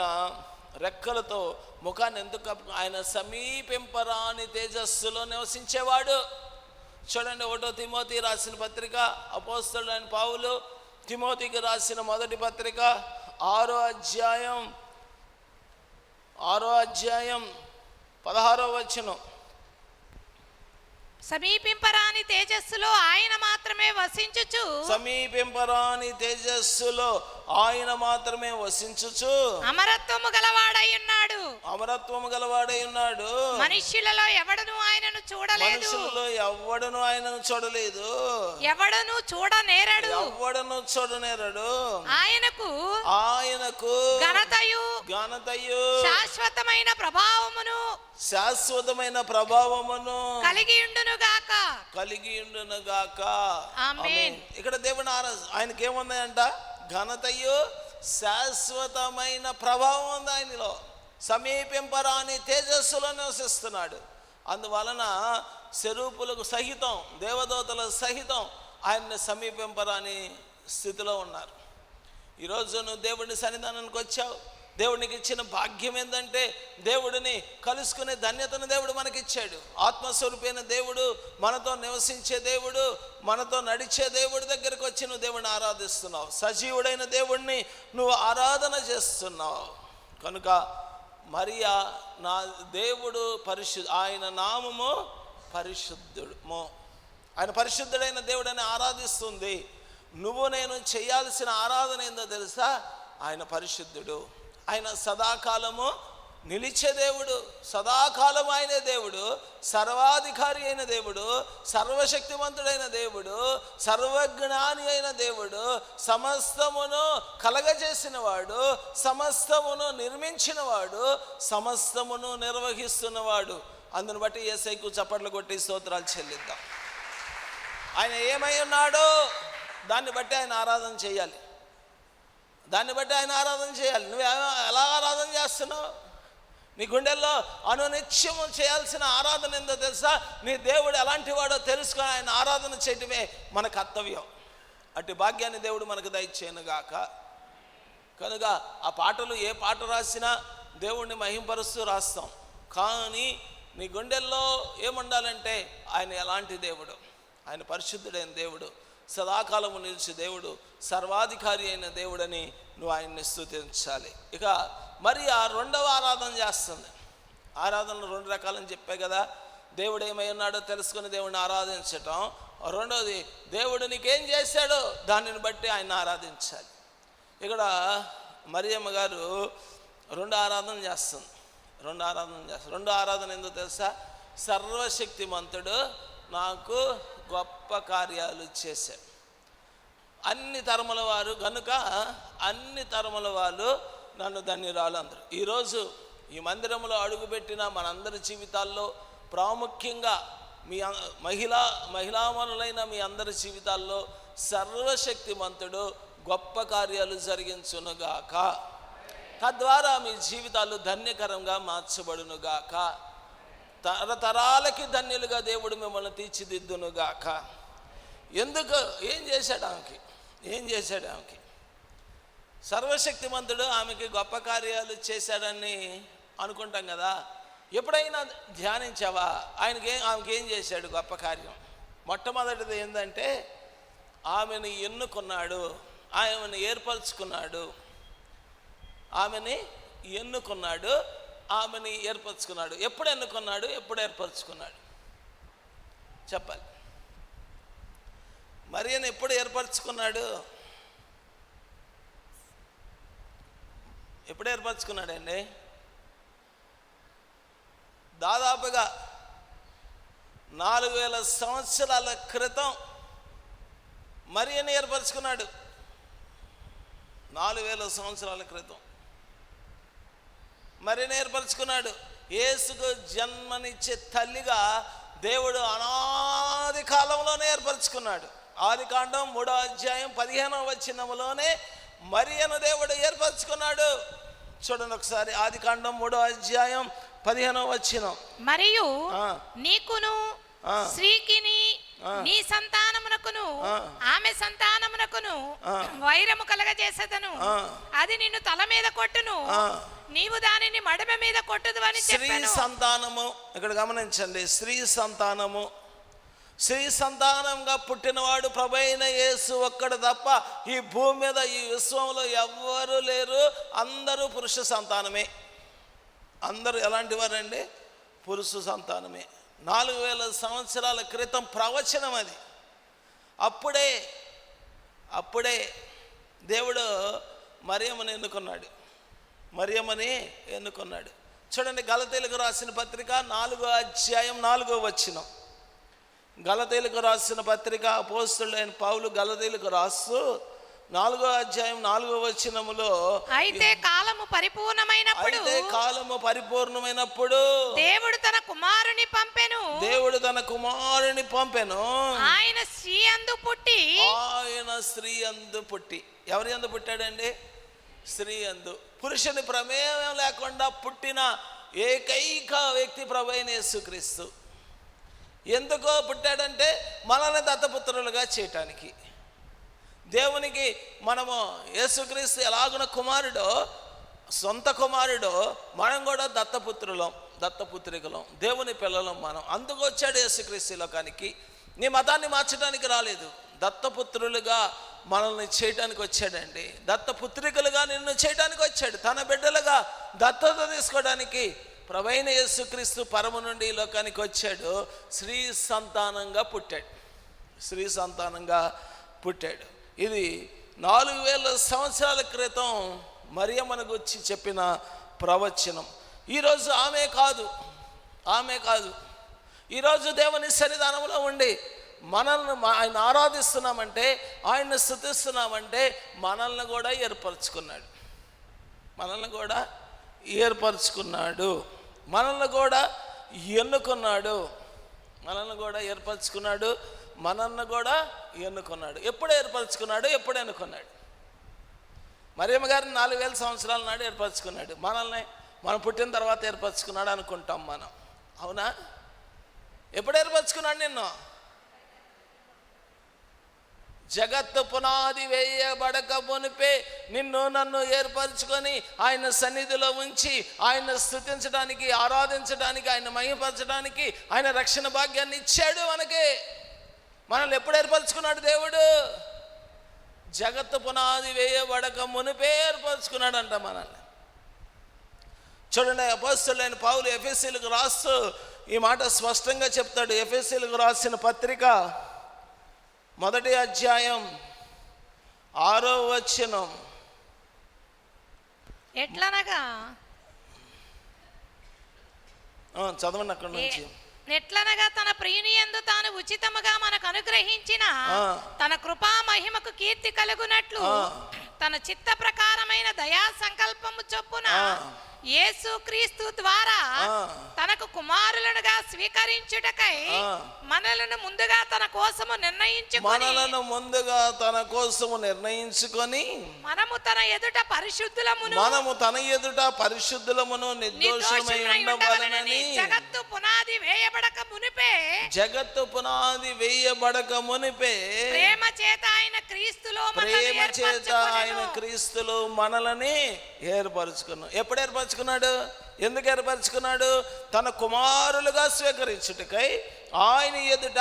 రెక్కలతో ముఖాన్ని ఎందుకు కప్పు, ఆయన సమీపింపరాని తేజస్సులో నివసించేవాడు. చూడండి, 1 తిమోతి రాసిన పత్రిక, అపోస్తలుడైన పౌలు తిమోతికి రాసిన మొదటి పత్రిక 6వ అధ్యాయం 16వ వచనం. సమీపింపరాని తేజస్సులో ఆయన మాత్రమే వసించుచు, సమీపింపరాని తేజస్సులో ఆయన మాత్రమే వసించుచు అమరత్వము గలవాడై ఉన్నాడు. అమరత్వము గలవాడై ఉన్నాడు. మనుష్యులలో ఎవడను ఆయనను చూడలేదు, మనుషులలో ఎవడను ఆయనను చూడలేదు, ఎవడను చూడనేరడు. ఎవడను చూడనేరడు. ఆయనకు ఘనతయు శాశ్వతమైన ప్రభావమును కలిగి ఉండును గాక. ఆమేన్. ఇక్కడ దేవుని ఆయనకి ఏముందంట? ఘనతయు శాశ్వతమైన ప్రభావం ఉంది ఆయనలో. సమీపింపరాని తేజస్సులో నివసిస్తున్నాడు. అందువలన స్వరూపులకు సహితం, దేవదూతలకు సహితం ఆయన్ని సమీపింపరాని స్థితిలో ఉన్నారు. ఈరోజు నువ్వు దేవుడిని సన్నిధానానికి వచ్చావు. దేవుడికి ఇచ్చిన భాగ్యం ఏంటంటే దేవుడిని కలుసుకునే ధన్యతను దేవుడు మనకిచ్చాడు. ఆత్మస్వరూపైన దేవుడు, మనతో నివసించే దేవుడు, మనతో నడిచే దేవుడి దగ్గరికి వచ్చి నువ్వు దేవుడిని ఆరాధిస్తున్నావు. సజీవుడైన దేవుడిని నువ్వు ఆరాధన చేస్తున్నావు. కనుక మరియా, నా దేవుడు ఆయన నామము పరిశుద్ధుడు, ఆయన పరిశుద్ధుడైన దేవుడని ఆరాధిస్తుంది. నువ్వు నేను చేయాల్సిన ఆరాధన ఏందో తెలుసా? ఆయన పరిశుద్ధుడు, ఆయన సదాకాలము నిలిచే దేవుడు, సదాకాలం ఆయనే దేవుడు, సర్వాధికారి అయిన దేవుడు, సర్వశక్తివంతుడైన దేవుడు, సర్వజ్ఞాని అయిన దేవుడు, సమస్తమును కలగజేసినవాడు, సమస్తమును నిర్మించినవాడు, సమస్తమును నిర్వహిస్తున్నవాడు. అందును బట్టి యేసయ్యకు చప్పట్లు కొట్టి స్తోత్రాలు చెల్లిద్దాం. ఆయన ఏమై ఉన్నాడో దాన్ని బట్టి ఆయన ఆరాధన చేయాలి. నువ్వు ఎలా ఆరాధన చేస్తున్నావు? నీ గుండెల్లో అనునిత్యము చేయాల్సిన ఆరాధన ఏందో తెలుసా? నీ దేవుడు ఎలాంటి వాడో తెలుసుకొని ఆయన ఆరాధన చేయటమే మన కర్తవ్యం. అట్టి భాగ్యాన్ని దేవుడు మనకు దయచేయనుగాక. కనుక ఆ పాటలు ఏ పాట రాసినా దేవుణ్ణి మహింపరుస్తూ రాస్తాం. కానీ నీ గుండెల్లో ఏముండాలంటే ఆయన ఎలాంటి దేవుడు? ఆయన పరిశుద్ధుడైన దేవుడు, సదాకాలము నిలిచి దేవుడు, సర్వాధికారి అయిన దేవుడని నువ్వు ఆయన్ని స్తుతించాలి. ఇక మరి ఆ రెండవ ఆరాధన చేస్తుంది. ఆరాధనలు 2 రకాలని చెప్పే కదా. దేవుడు ఏమై ఉన్నాడో తెలుసుకుని దేవుడిని ఆరాధించటం. రెండవది, దేవుడు నీకేం చేశాడో దానిని బట్టి ఆయన ఆరాధించాలి. ఇక్కడ మరియమ్మ గారు 2 ఆరాధన చేస్తుంది. 2 ఆరాధన ఏందో తెలుసా? సర్వశక్తిమంతుడు నాకు గొప్ప కార్యాలు చేశాడు. అన్ని తరముల వారు గనుక అన్ని తరముల వాళ్ళు నన్ను ధన్యురాలు అందరు. ఈరోజు ఈ మందిరంలో అడుగుపెట్టిన మనందరి జీవితాల్లో, ప్రాముఖ్యంగా మీ మహిళామణులైన మీ అందరి జీవితాల్లో సర్వశక్తిమంతుడు గొప్ప కార్యాలు జరిగించునుగాక. తద్వారా మీ జీవితాలు ధన్యకరంగా మార్చబడునుగాక. తరతరాలకి ధన్యులుగా దేవుడు మిమ్మల్ని తీర్చిదిద్దునుగాక. ఎందుకు? ఏం చేశాడు ఆమెకి? సర్వశక్తిమంతుడు ఆమెకి గొప్ప కార్యాలు చేశాడని అనుకుంటాం కదా. ఎప్పుడైనా ధ్యానించావా? ఆమెకి ఏం చేశాడు గొప్ప కార్యం? మొట్టమొదటిది ఏంటంటే ఆమెను ఎన్నుకున్నాడు, ఆమెను ఏర్పరచుకున్నాడు. ఆమెను ఏర్పరచుకున్నాడు. ఎప్పుడు ఎన్నుకున్నాడు? ఎప్పుడు ఏర్పరచుకున్నాడు? చెప్పాలి. మరియను ఎప్పుడు ఏర్పరచుకున్నాడు? ఎప్పుడు ఏర్పరచుకున్నాడండి? దాదాపుగా 4000 సంవత్సరాల క్రితం మరియను ఏర్పరచుకున్నాడు. 4000 సంవత్సరాల క్రితం మరియను ఏర్పరచుకున్నాడు. యేసుకు జన్మనిచ్చే తల్లిగా దేవుడు అనాది కాలంలోనే ఏర్పరచుకున్నాడు. ఆదికాండం 3వ అధ్యాయం 15వ వచనంలోనే మరియను దేవుడు ఏర్పరచుకున్నాడు. చూడండి ఒకసారి, ఆదికాండం 3వ అధ్యాయం 15వ వచనం. మరియు నీకును స్త్రీకిని నీ సంతానమునకును ఆ. ఆమె సంతానమునకును ఆ. వైరము కలగజేసెదను. ఆ. అది నిన్ను తల మీద కొట్టును, ఆ. నీవు దానిని మడమ మీద కొట్టుదు అని స్త్రీ చెప్పాను. సంతానము, ఇక్కడ గమనించండి, స్త్రీ సంతానము. స్త్రీ సంతానంగా పుట్టినవాడు ప్రభైన యేసు ఒక్కడు తప్ప ఈ భూమి మీద ఈ విశ్వంలో ఎవ్వరూ లేరు. అందరూ పురుష సంతానమే. అందరూ ఎలాంటి వారండి? పురుష సంతానమే. 4000 సంవత్సరాల క్రితం ప్రవచనం అది. అప్పుడే దేవుడు మరియమ్మని ఎన్నుకున్నాడు. చూడండి, గలతీయులకు రాసిన పత్రిక 4వ అధ్యాయం 4వ వచనం. గలతీయులకు రాసిన పత్రిక అపోస్తలుడైన పౌలు గలతీయులకు రాస్తూ 4వ అధ్యాయం 4వ వచనములో, అయితే కాలము పరిపూర్ణమైనప్పుడు దేవుడు తన కుమారుని పంపెను. ఆయన స్త్రీ అందు పుట్టి. ఎవరి యందు పుట్టాడండి? స్త్రీ యందు. పురుషుని ప్రమేయం లేకుండా పుట్టిన ఏకైక వ్యక్తి ప్రభువైన యేసుక్రీస్తు. ఎందుకో పుట్టాడంటే మనల్ని దత్తపుత్రులుగా చేయటానికి. దేవునికి మనము యేసుక్రీస్తు ఎలాగున కుమారుడో, సొంత కుమారుడో, మనం కూడా దత్తపుత్రికలం, దేవుని పిల్లలం మనం. అందుకు వచ్చాడు యేసుక్రీస్తు లోకానికి. నీ మతాన్ని మార్చడానికి రాలేదు, దత్తపుత్రులుగా మనల్ని చేయడానికి వచ్చాడండి. దత్తపుత్రికలుగా నిన్ను చేయడానికి వచ్చాడు. తన బిడ్డలుగా దత్తత తీసుకోవడానికి ప్రభువైన యేసుక్రీస్తు పరము నుండి ఈ లోకానికి వచ్చాడు. స్త్రీ సంతానంగా పుట్టాడు. ఇది 4000 సంవత్సరాల క్రితం మరియమ్మను గురించి చెప్పిన ప్రవచనం. ఈరోజు ఆమె కాదు. ఈరోజు దేవుని సన్నిధానంలో ఉండి మనల్ని ఆయన ఆరాధిస్తున్నామంటే, ఆయన్ని స్తుతిస్తున్నామంటే మనల్ని కూడా ఏర్పరచుకున్నాడు. మనల్ని కూడా ఎన్నుకున్నాడు. ఎప్పుడు ఏర్పరచుకున్నాడు? ఎప్పుడు ఎన్నుకున్నాడు? మరియమ్మ గారిని 4000 సంవత్సరాల నాడు ఏర్పరచుకున్నాడు. మనం పుట్టిన తర్వాత ఏర్పరచుకున్నాడు అనుకుంటాం మనం. అవునా? ఎప్పుడు ఏర్పరచుకున్నాడు నిన్ను? జగత్తు పునాది వేయబడక మునిపే నిన్ను నన్ను ఏర్పరచుకొని ఆయన సన్నిధిలో ఉంచి ఆయన స్తుతించడానికి, ఆరాధించడానికి, ఆయన మహిమపరచడానికి ఆయన రక్షణ భాగ్యాన్ని ఇచ్చాడు మనకి. మనల్ని ఎప్పుడు ఏర్పరచుకున్నాడు దేవుడు? జగత్తు పునాది వేయబడక మునిపే ఏర్పరచుకున్నాడంట మనల్ని. చూడండి, అపోస్తలుడైన పౌలు ఎఫెసీయులకు రాస్తూ ఈ మాట స్పష్టంగా చెప్తాడు. ఎఫెసీయులకు రాసిన పత్రిక 1వ అధ్యాయం 6వ వచనం. ఎట్లనగా చదవండి అక్కడ నుంచి. ఎట్లనగా తన ప్రియుని యందు తాను ఉచితముగా మనకు అనుగ్రహించిన తన కృపా మహిమకు కీర్తి కలుగునట్లు తన చిత్త ప్రకారమైన దయా సంకల్పము చొప్పున యేసుక్రీస్తు ద్వారా తనకు కుమారులుగా స్వీకరించుటకై మనలను ముందుగా తన కోసము నిర్ణయించుకొని మనము తన ఎదుట పరిశుద్ధులమును నిర్దోషమై ఉండవలెనని జగత్తు పునాది వేయబడక మునిపే ప్రేమ చేత ఆయన క్రీస్తులో మనల్ని ఏర్పరచుకున్నాడు. ఎప్పుడు ఏర్పరచుకున్నాడు? ఎందుకు ఏర్పరచుకున్నాడు? తన కుమారులుగా స్వీకరించుటకై ఆయన ఎదుట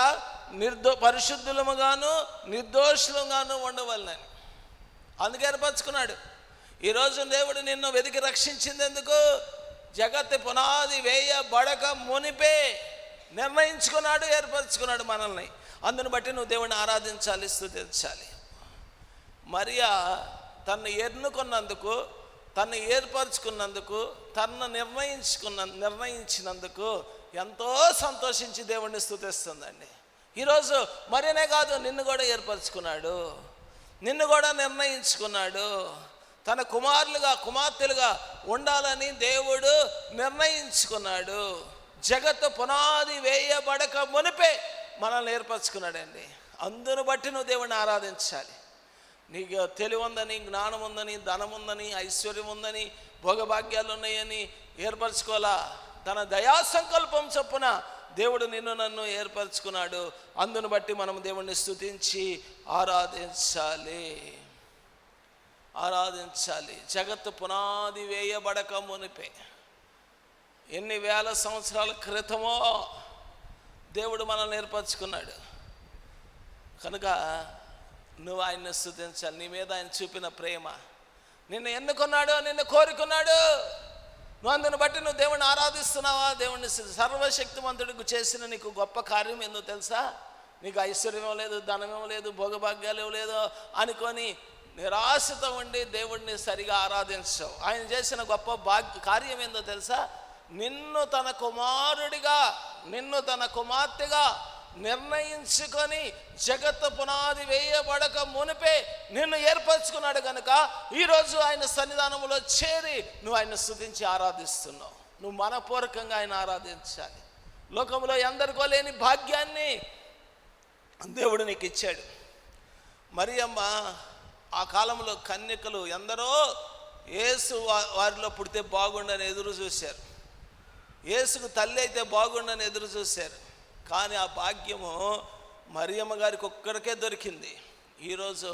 పరిశుద్ధులముగాను నిర్దోషులుగాను ఉండవలనని. అందుకే ఏర్పరచుకున్నాడు. ఈరోజు దేవుడు నిన్ను వెతికి రక్షించింది ఎందుకు? జగత్తు పునాది వేయబడక మునిపే నిర్ణయించుకున్నాడు, ఏర్పరచుకున్నాడు మనల్ని. అందుని బట్టి నువ్వు దేవుడిని ఆరాధించాలి, స్తుతించాలి. మరియా తన్ను ఎన్నుకున్నందుకు, తన్ను ఏర్పరచుకున్నందుకు, తన్ను నిర్ణయించినందుకు ఎంతో సంతోషించి దేవుడిని స్తుతిస్తుందండి. ఈరోజు మరియనే కాదు, నిన్ను కూడా ఏర్పరచుకున్నాడు, నిన్ను కూడా నిర్ణయించుకున్నాడు. తన కుమార్తెలుగా ఉండాలని దేవుడు నిర్ణయించుకున్నాడు. జగత్తు పునాది వేయబడక మునిపే మనల్ని ఏర్పరచుకున్నాడండి. అందును బట్టి నువ్వు దేవుడిని ఆరాధించాలి. నీకు తెలివి ఉందని, జ్ఞానం ఉందని, ధనం ఉందని, ఐశ్వర్యం ఉందని, భోగభాగ్యాలు ఉన్నాయని ఏర్పరచుకోవాలా? తన దయా సంకల్పం చొప్పున దేవుడు నిన్ను నన్ను ఏర్పరచుకున్నాడు. అందును బట్టి మనం దేవుణ్ణి స్తుతించి ఆరాధించాలి. జగత్తు పునాది వేయబడక మునిపే, ఎన్ని వేల సంవత్సరాల క్రితమో దేవుడు మనల్ని ఏర్పరచుకున్నాడు. కనుక నువ్వు ఆయన్ని స్తుతించాలి. నీ మీద ఆయన చూపిన ప్రేమ, నిన్ను ఎన్నుకున్నాడు, నిన్ను కోరుకున్నాడు. నువ్వు అందుని బట్టి నువ్వు దేవుణ్ణి ఆరాధిస్తున్నావా? దేవుణ్ణి సర్వశక్తిమంతుడికి చేసిన నీకు గొప్ప కార్యం ఏందో తెలుసా? నీకు ఐశ్వర్యం లేదు, ధనమేం లేదు, భోగభాగ్యాలు లేదు అనుకొని నిరాశతో ఉండి దేవుడిని సరిగా ఆరాధించవు. ఆయన చేసిన గొప్ప కార్యం ఏందో తెలుసా? నిన్ను తన కుమారుడిగా, నిన్ను తన కుమార్తెగా నిర్ణయించుకొని జగత్తు పునాది వేయబడక మునిపే నిన్ను ఏర్పరచుకున్నాడు. కనుక ఈరోజు ఆయన సన్నిధానంలో చేరి నువ్వు ఆయన స్తుతించి ఆరాధిస్తున్నావు. నువ్వు మనపూర్వకంగా ఆయన ఆరాధించాలి. లోకంలో ఎందరికో లేని భాగ్యాన్ని దేవుడు నీకు ఇచ్చాడు. మరియమ్మ ఆ కాలంలో కన్యకలు ఎందరో యేసు వారిలో పుడితే బాగుండని ఎదురు చూశారు. యేసుకు తల్లి అయితే బాగుండని ఎదురు చూశారు. కానీ ఆ భాగ్యము మరియమ్మ గారికి ఒక్కడికే దొరికింది. ఈరోజు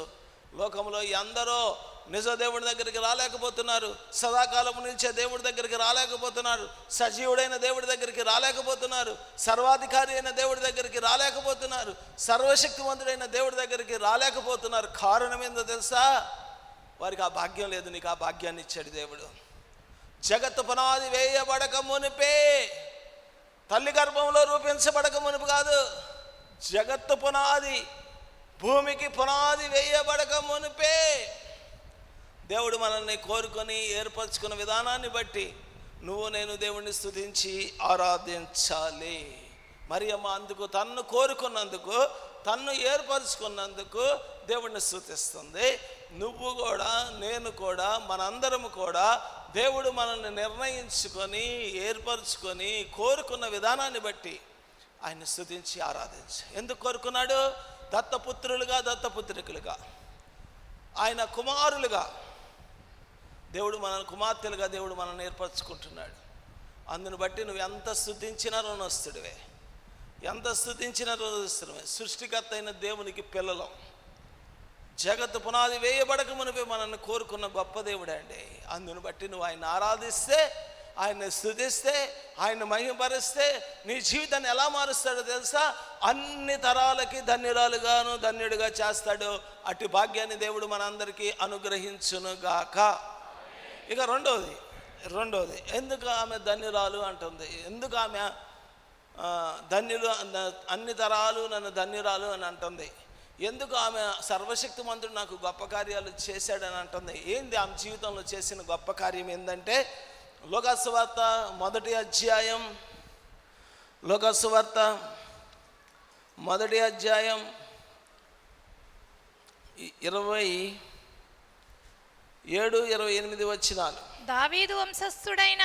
లోకంలో ఎందరో నిజ దేవుడి దగ్గరికి రాలేకపోతున్నారు, సదాకాలం నుంచే దేవుడి దగ్గరికి రాలేకపోతున్నారు, సజీవుడైన దేవుడి దగ్గరికి రాలేకపోతున్నారు, సర్వాధికారి అయిన దేవుడి దగ్గరికి రాలేకపోతున్నారు, సర్వశక్తివంతుడైన దేవుడి దగ్గరికి రాలేకపోతున్నారు. కారణం ఏందో తెలుసా? వారికి ఆ భాగ్యం లేదు. నీకు ఆ భాగ్యాన్ని ఇచ్చాడు దేవుడు. జగత్తు పునాది వేయబడక మునిపే, తల్లి గర్భంలో రూపించబడక మునుపు కాదు, జగత్తు పునాది, భూమికి పునాది వేయబడక మునిపే దేవుడు మనల్ని కోరుకొని ఏర్పరచుకున్న విధానాన్ని బట్టి నువ్వు నేను దేవుణ్ణి స్తుతించి ఆరాధించాలి. మరియమ్మ అందుకు తన్ను కోరుకున్నందుకు, తన్ను ఏర్పరచుకున్నందుకు దేవుణ్ణి స్తుతిస్తుంది. నువ్వు కూడా, నేను కూడా, మనందరము కూడా దేవుడు మనల్ని నిర్ణయించుకొని ఏర్పరచుకొని కోరుకున్న విధానాన్ని బట్టి ఆయన స్తుతించి ఆరాధించు. ఎందుకు కోరుకున్నాడు? దత్తపుత్రులుగా, దత్తపుత్రికలుగా, ఆయన కుమారులుగా దేవుడు మనల్ని, కుమార్తెలుగా దేవుడు మనల్ని ఏర్పరచుకుంటున్నాడు. అందుని బట్టి నువ్వు ఎంత స్తుతించినా రుణస్తుడివే, ఎంత స్తుతించినా రుణస్తుడివే. సృష్టికర్త అయిన దేవునికి పిల్లలం. జగత్తు పునాది వేయబడక మునిపే మనల్ని కోరుకున్న గొప్ప దేవుడే అండి. అందుని బట్టి నువ్వు ఆయన ఆరాధిస్తే, ఆయన స్తుతిస్తే, ఆయన మహిమపరిస్తే నీ జీవితాన్ని ఎలా మారుస్తాడో తెలుసా? అన్ని తరాలకి ధన్యురాలుగాను ధన్యుడిగా చేస్తాడు. అట్టి భాగ్యాన్ని దేవుడు మనందరికీ అనుగ్రహించునుగాక. ఇక రెండోది ఎందుకు ఆమె ధన్యురాలు అంటుంది? ఎందుకు ఆమె ధన్యులు, అన్ని తరాలు నన్ను ధన్యురాలు అని అంటుంది? ఎందుకు ఆమె సర్వశక్తిమంతుడు నాకు గొప్ప కార్యాలు చేశాడని అంటుంది? ఏంది ఆమె జీవితంలో చేసిన గొప్ప కార్యం ఏంటంటే, లోకాసువార్త మొదటి అధ్యాయం 27-28 వచనాలు. దావీదు వంశస్థుడైన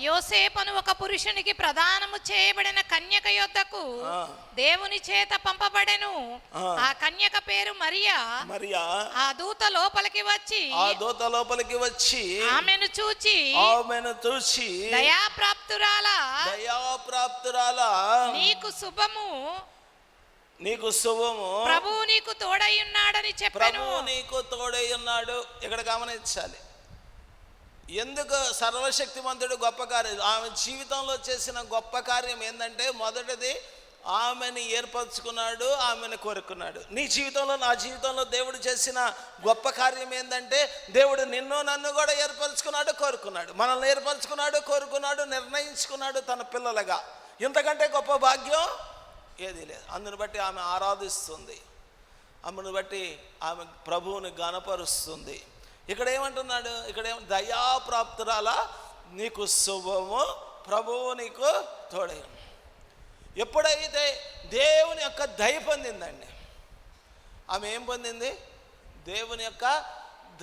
యోసేపును ఒక పురుషునికి ప్రదానము చేయబడిన కన్యక యొద్దకు దేవుని చేత పంపబడెను. ఆ కన్యక పేరు మరియా. ఆ దూత లోపలికి వచ్చి ఆమెను చూచి దయాప్రాప్తురాలా నీకు శుభము, ప్రభువు నీకు తోడై ఉన్నాడని చెప్పెను. ఇక్కడ గమనించాలి. ఎందుకు సర్వశక్తిమంతుడు గొప్ప కార్యం, ఆమె జీవితంలో చేసిన గొప్ప కార్యం ఏంటంటే, మొదటిది ఆమెను ఏర్పరచుకున్నాడు, ఆమెను కోరుకున్నాడు. నీ జీవితంలో, నా జీవితంలో దేవుడు చేసిన గొప్ప కార్యం ఏంటంటే, దేవుడు నిన్ను నన్ను కూడా ఏర్పరచుకున్నాడు, కోరుకున్నాడు. మనల్ని ఏర్పరచుకున్నాడు, కోరుకున్నాడు, నిర్ణయించుకున్నాడు తన పిల్లలుగా. ఇంతకంటే గొప్ప భాగ్యం ఏదీ లేదు. అందుని బట్టి ఆమె ఆరాధిస్తుంది, ఆమెను బట్టి ఆమె ప్రభువుని గణపరుస్తుంది. ఇక్కడ ఏమంటున్నాడు? దయాప్రాప్తురాలా నీకు శుభము, ప్రభువు నీకు తోడై. ఎప్పుడైతే దేవుని యొక్క దయ పొందిందండి, ఆమె ఏం పొందింది? దేవుని యొక్క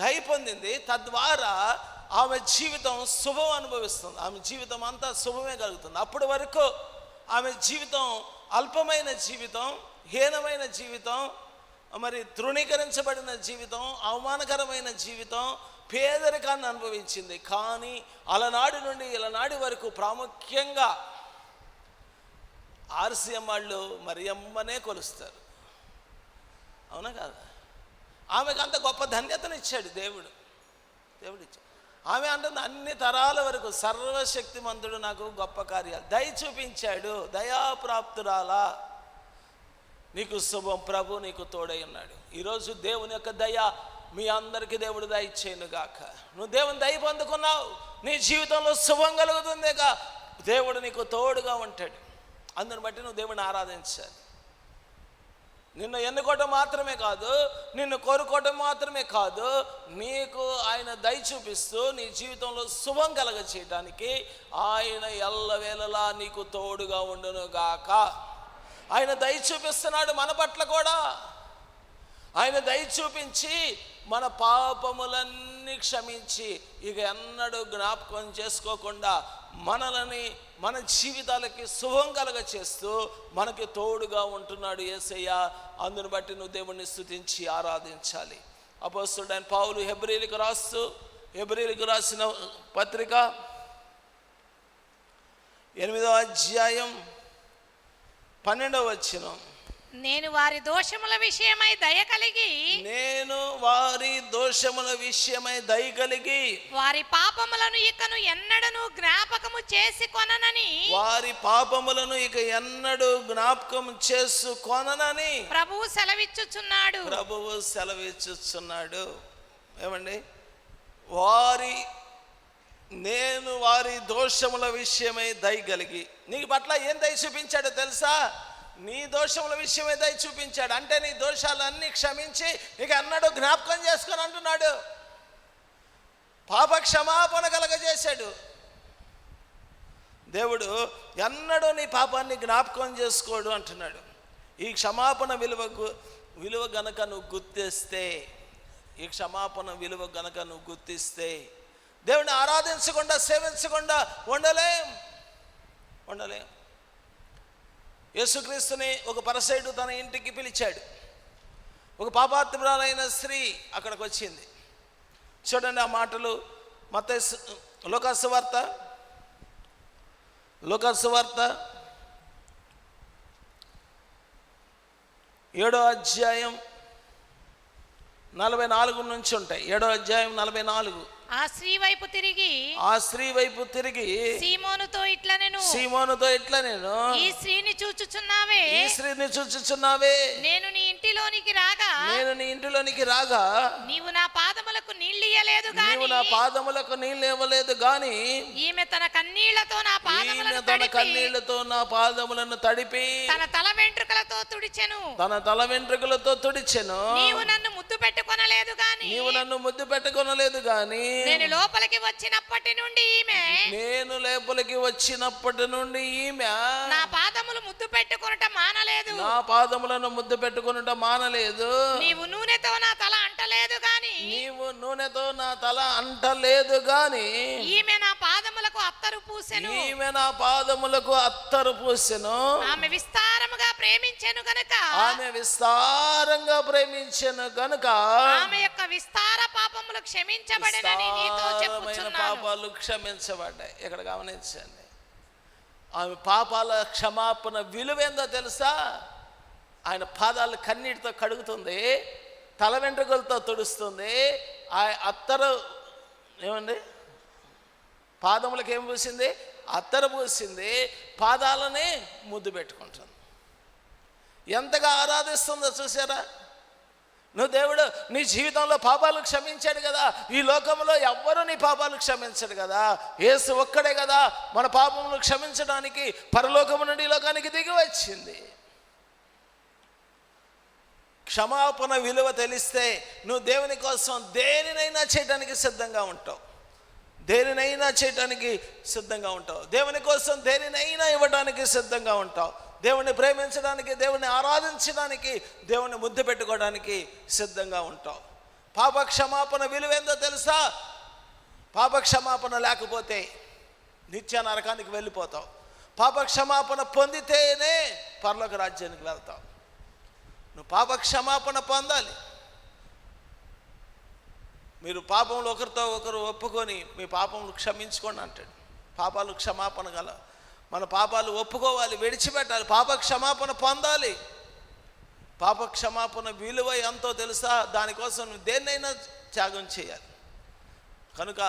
దయ పొందింది. తద్వారా ఆమె జీవితం శుభం అనుభవిస్తుంది. ఆమె జీవితం అంతా శుభమే కలుగుతుంది. అప్పటి వరకు ఆమె జీవితం అల్పమైన జీవితం, హీనమైన జీవితం, మరి తృణీకరించబడిన జీవితం, అవమానకరమైన జీవితం, పేదరికాన్ని అనుభవించింది. కానీ అలనాడు నుండి ఇలనాడి వరకు ప్రాముఖ్యంగా ఆర్సీఎం వాళ్ళు మరియమ్మనే కొలుస్తారు, అవునా కాదా? ఆమెకు అంత గొప్ప ధన్యతనిచ్చాడు దేవుడు ఇచ్చాడు. ఆమె అంటుంది అన్ని తరాల వరకు సర్వశక్తిమంతుడు నాకు గొప్ప కార్యాలు దయ చూపించాడు, దయాప్రాప్తురాలా నీకు శుభం, ప్రభు నీకు తోడై ఉన్నాడు. ఈరోజు దేవుని యొక్క దయ మీ అందరికీ దేవుడు దయ ఇచ్చేను గాక. నువ్వు దేవుని దయ పొందుకున్నావు, నీ జీవితంలో శుభం కలుగుతుందేగా, దేవుడు నీకు తోడుగా ఉంటాడు. అందుని బట్టి నువ్వు దేవుని ఆరాధించాలి. నిన్ను ఎన్నుకోవటం మాత్రమే కాదు, నిన్ను కోరుకోవటం మాత్రమే కాదు, నీకు ఆయన దయ చూపిస్తూ నీ జీవితంలో శుభం కలగ చేయడానికి ఆయన ఎల్లవేళలా నీకు తోడుగా ఉండును గాక. ఆయన దయ చూపిస్తున్నాడు మన పట్ల కూడా. ఆయన దయ చూపించి మన పాపములన్నీ క్షమించి ఇక ఎన్నడూ జ్ఞాపకం చేసుకోకుండా మనల్ని మన జీవితాలకి శుభం కలగ చేస్తూ మనకి తోడుగా ఉంటున్నాడు యేసయ్య. అందుని బట్టి నువ్వు దేవుణ్ణి స్తుతించి ఆరాధించాలి. అపోస్తలుడైన పౌలు హెబ్రీయులకు రాసిన పత్రిక 8వ అధ్యాయం 12వ వచనం, నేను వారి దోషముల విషయమై దయ కలిగి వారి పాపములను ఇకను ఎన్నడను జ్ఞాపకము చేసుకొననని ప్రభువు సెలవిచ్చుచున్నాడు. ఏమండి, నేను వారి దోషముల విషయమై దయ కలిగి, నీ పట్ల ఏం దయ చూపించాడో తెలుసా? నీ దోషముల విషయమే దయ చూపించాడు. అంటే నీ దోషాలన్నీ క్షమించి ఇక అన్నడు జ్ఞాపకం చేసుకొని అంటున్నాడు. పాప క్షమాపణ కలగజేశాడు దేవుడు. నీ పాపాన్ని జ్ఞాపకం చేసుకోడు అంటున్నాడు. ఈ క్షమాపణ విలువ గనక నువ్వు గుర్తిస్తే దేవుడిని ఆరాధించకుండా సేవించకుండా ఉండలేం. యేసుక్రీస్తుని ఒక పరసైడు తన ఇంటికి పిలిచాడు. ఒక పాపాత్మురాలైన స్త్రీ అక్కడికి వచ్చింది. చూడండి ఆ మాటలు, మత్తయి లూకాసు వార్త 7వ అధ్యాయం 44 నుంచి ఉంటాయి. 7వ అధ్యాయం 44. ఆ స్త్రీ వైపు తిరిగి సీమోనుతో ఇట్లా నేను ఈ స్త్రీని చూచుచున్నావే, నేను నీ ఇంటిలోనికి రాగా నీవు నా పాదములకు నీళ్లు ఇవ్వలేదు గాని ఈమె తన కన్నీళ్లతో నా పాదములను తడిపి తన తల వెంట్రుకలతో తుడిచెను. నీవు నన్ను ముద్దు పెట్టుకొనలేదు గాని నేను లోపలికి వచ్చినప్పటి నుండి ఈమె నా పాదములను ముద్దు పెట్టుకొనుట మానలేదు. నీవు నూనెతో నా తల అంటలేదు గాని ఈమె నా పాదములకు అత్తరు పూసెను. ఆమె విస్తారంగా ప్రేమించెను గనుక ఆమె యొక్క విస్తార పాపములు క్షమించబడినని నీతో చెప్పుచున్నాను. పాపాలు క్షమించబడ్డాయి. ఇక్కడ గమనించండి, ఆమె పాపాల క్షమాపణ విలువేందో తెలుసా? ఆయన పాదాలు కన్నీటితో కడుగుతుంది, తల వెంట్రుకలతో తుడుస్తుంది. ఆ అత్తరు ఏమండి, పాదములకు ఏం పూసింది? అత్తరు పూసింది. పాదాలని ముద్దు పెట్టుకుంటుంది. ఎంతగా ఆరాధిస్తుందో చూసారా? నువ్వు దేవుడు నీ జీవితంలో పాపాలు క్షమించాడు కదా. ఈ లోకంలో ఎవ్వరూ నీ పాపాలు క్షమించడు కదా. యేసు ఒక్కడే కదా మన పాపములు క్షమించడానికి పరలోకము నుండి ఈ లోకానికి దిగి వచ్చింది. క్షమాపణ విలువ తెలిస్తే నువ్వు దేవుని కోసం దేనినైనా చేయడానికి సిద్ధంగా ఉంటావు. దేవుని కోసం దేనినైనా ఇవ్వడానికి సిద్ధంగా ఉంటావు. దేవుణ్ణి ప్రేమించడానికి, దేవుణ్ణి ఆరాధించడానికి, దేవుణ్ణి ముద్దు పెట్టుకోవడానికి సిద్ధంగా ఉంటావు. పాప క్షమాపణ విలువేందో తెలుసా? పాప క్షమాపణ లేకపోతే నిత్య నరకానికి వెళ్ళిపోతావు. పాప క్షమాపణ పొందితేనే పరలోక రాజ్యానికి వెళ్తావు. నువ్వు పాప క్షమాపణ పొందాలి. మీరు పాపంలో ఒకరితో ఒకరు ఒప్పుకొని మీ పాపములు క్షమించుకోండి అంటాడు. పాపాలు క్షమాపణ గల మన పాపాలు ఒప్పుకోవాలి, విడిచిపెట్టాలి, పాప క్షమాపణ పొందాలి. పాప క్షమాపణ విలువ ఎంతో తెలుసా? దానికోసం నువ్వు దేన్నైనా త్యాగం చేయాలి. కనుక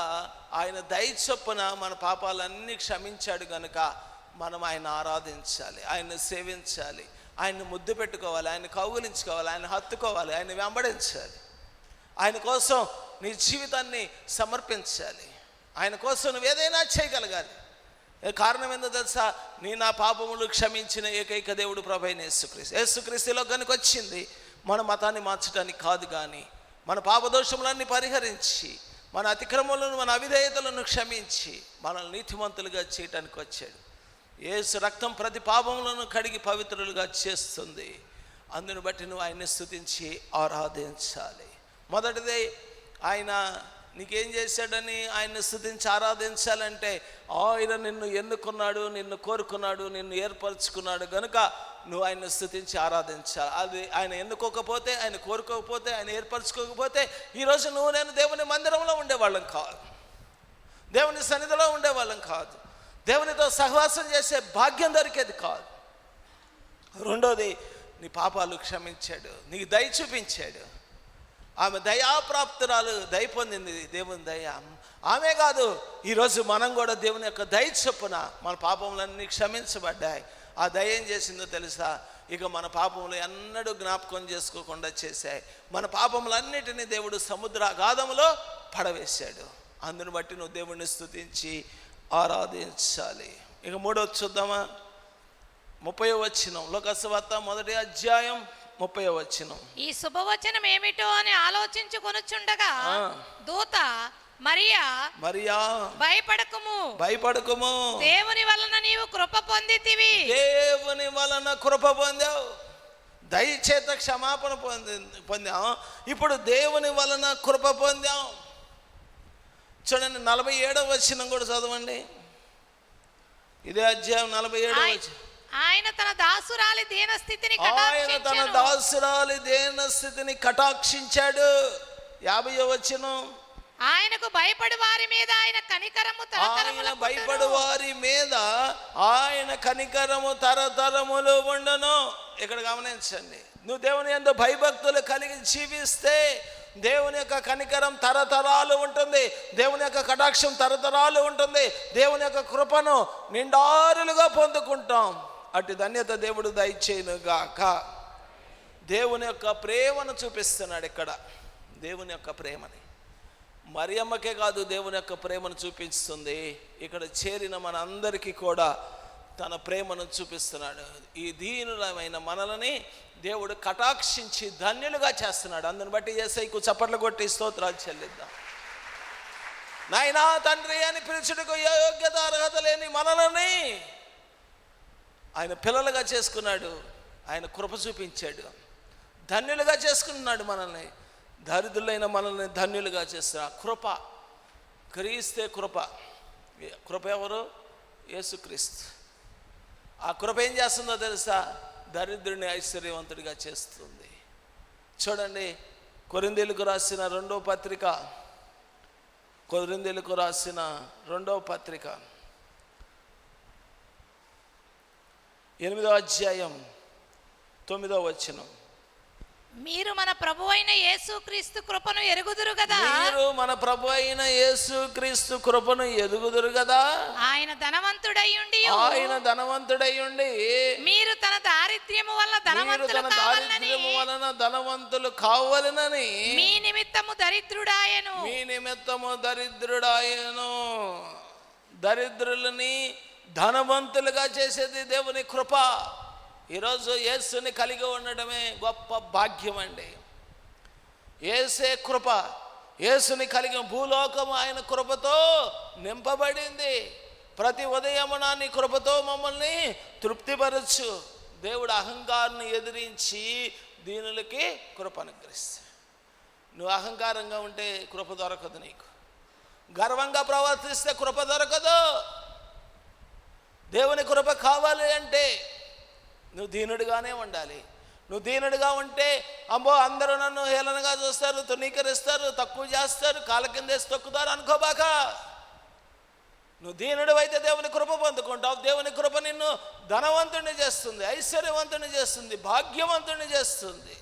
ఆయన దయ చొప్పున మన పాపాలన్నీ క్షమించాడు కనుక మనం ఆయన ఆరాధించాలి, ఆయన్ని సేవించాలి, ఆయన్ని ముద్దు పెట్టుకోవాలి, ఆయన కౌగిలించుకోవాలి, ఆయన హత్తుకోవాలి, ఆయన వెంబడించాలి. ఆయన కోసం నీ జీవితాన్ని సమర్పించాలి. ఆయన కోసం నువ్వు ఏదైనా చేయగలగాలి. కారణం ఏందో తెలుసా? నా పాపములు క్షమించిన ఏకైక దేవుడు ప్రభువైన యేసుక్రీస్తు. యేసుక్రీస్తులో కనుక వచ్చింది మన మతాన్ని మార్చడానికి కాదు, కానీ మన పాపదోషములన్నీ పరిహరించి, మన అతిక్రమములను, మన అవిధేయతలను క్షమించి మనల్ని నీతిమంతులుగా చేయటానికి వచ్చాడు. యేసు రక్తం ప్రతి పాపములను కడిగి పవిత్రులుగా చేస్తుంది. అందును బట్టి నువ్వు ఆయన్ని స్తుతించి ఆరాధించాలి. మొదటిది, ఆయన నీకేం చేశాడని ఆయన్ని స్తుతించి ఆరాధించాలంటే, ఆయన నిన్ను ఎన్నుకున్నాడు, నిన్ను కోరుకున్నాడు, నిన్ను ఏర్పరచుకున్నాడు కనుక నువ్వు ఆయన్ని స్తుతించి ఆరాధించాలి. అది ఆయన ఎన్నుకోకపోతే, ఆయన కోరుకోకపోతే, ఆయన ఏర్పరచుకోకపోతే ఈరోజు నువ్వు నేను దేవుని మందిరంలో ఉండేవాళ్ళం కాదు, దేవుని సన్నిధిలో ఉండేవాళ్ళం కాదు, దేవునితో సహవాసం చేసే భాగ్యం దొరికేది కాదు. రెండోది, నీ పాపాలు క్షమించాడు, నీకు దయ చూపించాడు. ఆమె దయాప్రాప్తురాలు, దయ పొందింది, దేవుని దయ. ఆమె కాదు, ఈరోజు మనం కూడా దేవుని యొక్క దయ చొప్పున మన పాపములన్నీ క్షమించబడ్డాయి. ఆ దయ ఏం చేసిందో తెలుసా? ఇక మన పాపములు ఎన్నడూ జ్ఞాపకం చేసుకోకుండా చేశాయి. మన పాపములన్నిటినీ దేవుడు సముద్రాగాధములో పడవేశాడు. అందును బట్టి నువ్వు దేవుణ్ణి స్తుతించి ఆరాధించాలి. ఇక మూడోది చూద్దామా? 30వ వచనం, లోకసువార్త 1వ అధ్యాయం 30వ వచనం. ఈ శుభవచనం ఏమిటో అని ఆలోచించుకొనుచుండగా దూత మరియా భయపడకుము, దేవుని వలన నీవు కృప పొందితివి. దేవుని వలన కృప పొందావు, దయచేత క్షమాపణ పొందాం. ఇప్పుడు దేవుని వలన కృప పొందాం. చూడండి, 47వ వచనం కూడా చదవండి. ఇదే అధ్యాయం 47వ వచనం. ఆయన తన దాసురాలి దీనస్థితిని కటాక్షించాడు. 50వ వచనం. ఆయనకు భయపడు వారి మీద ఆయన కనికరము తరతరములు ఉండును. ఇక్కడ గమనించండి, నువ్వు దేవుని యందు భయభక్తులు కలిగి జీవిస్తే దేవుని యొక్క కనికరం తరతరాలు ఉంటుంది, దేవుని యొక్క కటాక్షం తరతరాలు ఉంటుంది, దేవుని యొక్క కృపను నిండారులుగా పొందుకుంటాం. అటు ధన్యత దేవుడు దయచేయునుగాక. దేవుని యొక్క ప్రేమను చూపిస్తున్నాడు ఇక్కడ. దేవుని యొక్క ప్రేమని మరియమ్మకే కాదు, దేవుని యొక్క ప్రేమను చూపిస్తుంది. ఇక్కడ చేరిన మన అందరికీ కూడా తన ప్రేమను చూపిస్తున్నాడు. ఈ దీనులమైన మనలని దేవుడు కటాక్షించి ధన్యులుగా చేస్తున్నాడు. అందుని బట్టి యేసయ్యకు చప్పట్లు కొట్టి స్తోత్రాలు చెల్లిద్దాం. నాయనా తండ్రి అని పిలుచుటకు యోగ్యత అర్హత లేని మనలని ఆయన పిల్లలుగా చేసుకున్నాడు. ఆయన కృప చూపించాడు, ధన్యులుగా చేసుకున్నాడు. మనల్ని దరిద్రులైన మనల్ని ధన్యులుగా చేస్తున్నా కృప. క్రీస్తే కృప. కృప ఎవరు? యేసుక్రీస్తు. ఆ కృప ఏం చేస్తుందో తెలుసా? దరిద్రుని ఐశ్వర్యవంతుడిగా చేస్తుంది. చూడండి, కొరింథీయులకు రాసిన 2వ పత్రిక, 8వ అధ్యాయం 9వ వచనం. మీరు మన ప్రభువైన యేసుక్రీస్తు కృపను ఎరుగుదురు కదా. మన ప్రభువైన యేసుక్రీస్తు కృపను ఎరుగుదురు కదా. ఆయన ధనవంతుడై ఉండి మీరు తన దారిద్ర్యము వలన ధనవంతులు కావాలనని మీ నిమిత్తము దరిద్రుడాయను. దరిద్రులని ధనవంతులుగా చేసేది దేవుని కృప. ఈరోజు యేసుని కలిగి ఉండడమే గొప్ప భాగ్యం అండి. యేసే కృప. యేసుని కలిగిన భూలోకము ఆయన కృపతో నింపబడింది. ప్రతి ఉదయమున నీ కృపతో మమ్మల్ని తృప్తిపరచు. దేవుడు అహంకారాన్ని ఎదిరించి దీనులకి కృప అనుగ్రహిస్తాడు. నువ్వు అహంకారంగా ఉంటే కృప దొరకదు నీకు. గర్వంగా ప్రవర్తిస్తే కృప దొరకదు. దేవుని కృప కావాలి అంటే నువ్వు దీనుడిగానే ఉండాలి. నువ్వు దీనుడిగా ఉంటే అమ్మో అందరూ నన్ను హేళనగా చూస్తారు, తునీకరిస్తారు, తక్కువ చేస్తారు, కాళ్ళ కిందేసి తొక్కుతారు అనుకోబాక. నువ్వు దీనుడు అయితే దేవుని కృప పొందుకుంటావు. దేవుని కృప నిన్ను ధనవంతుని చేస్తుంది, ఐశ్వర్యవంతుని చేస్తుంది, భాగ్యవంతుని చేస్తుంది.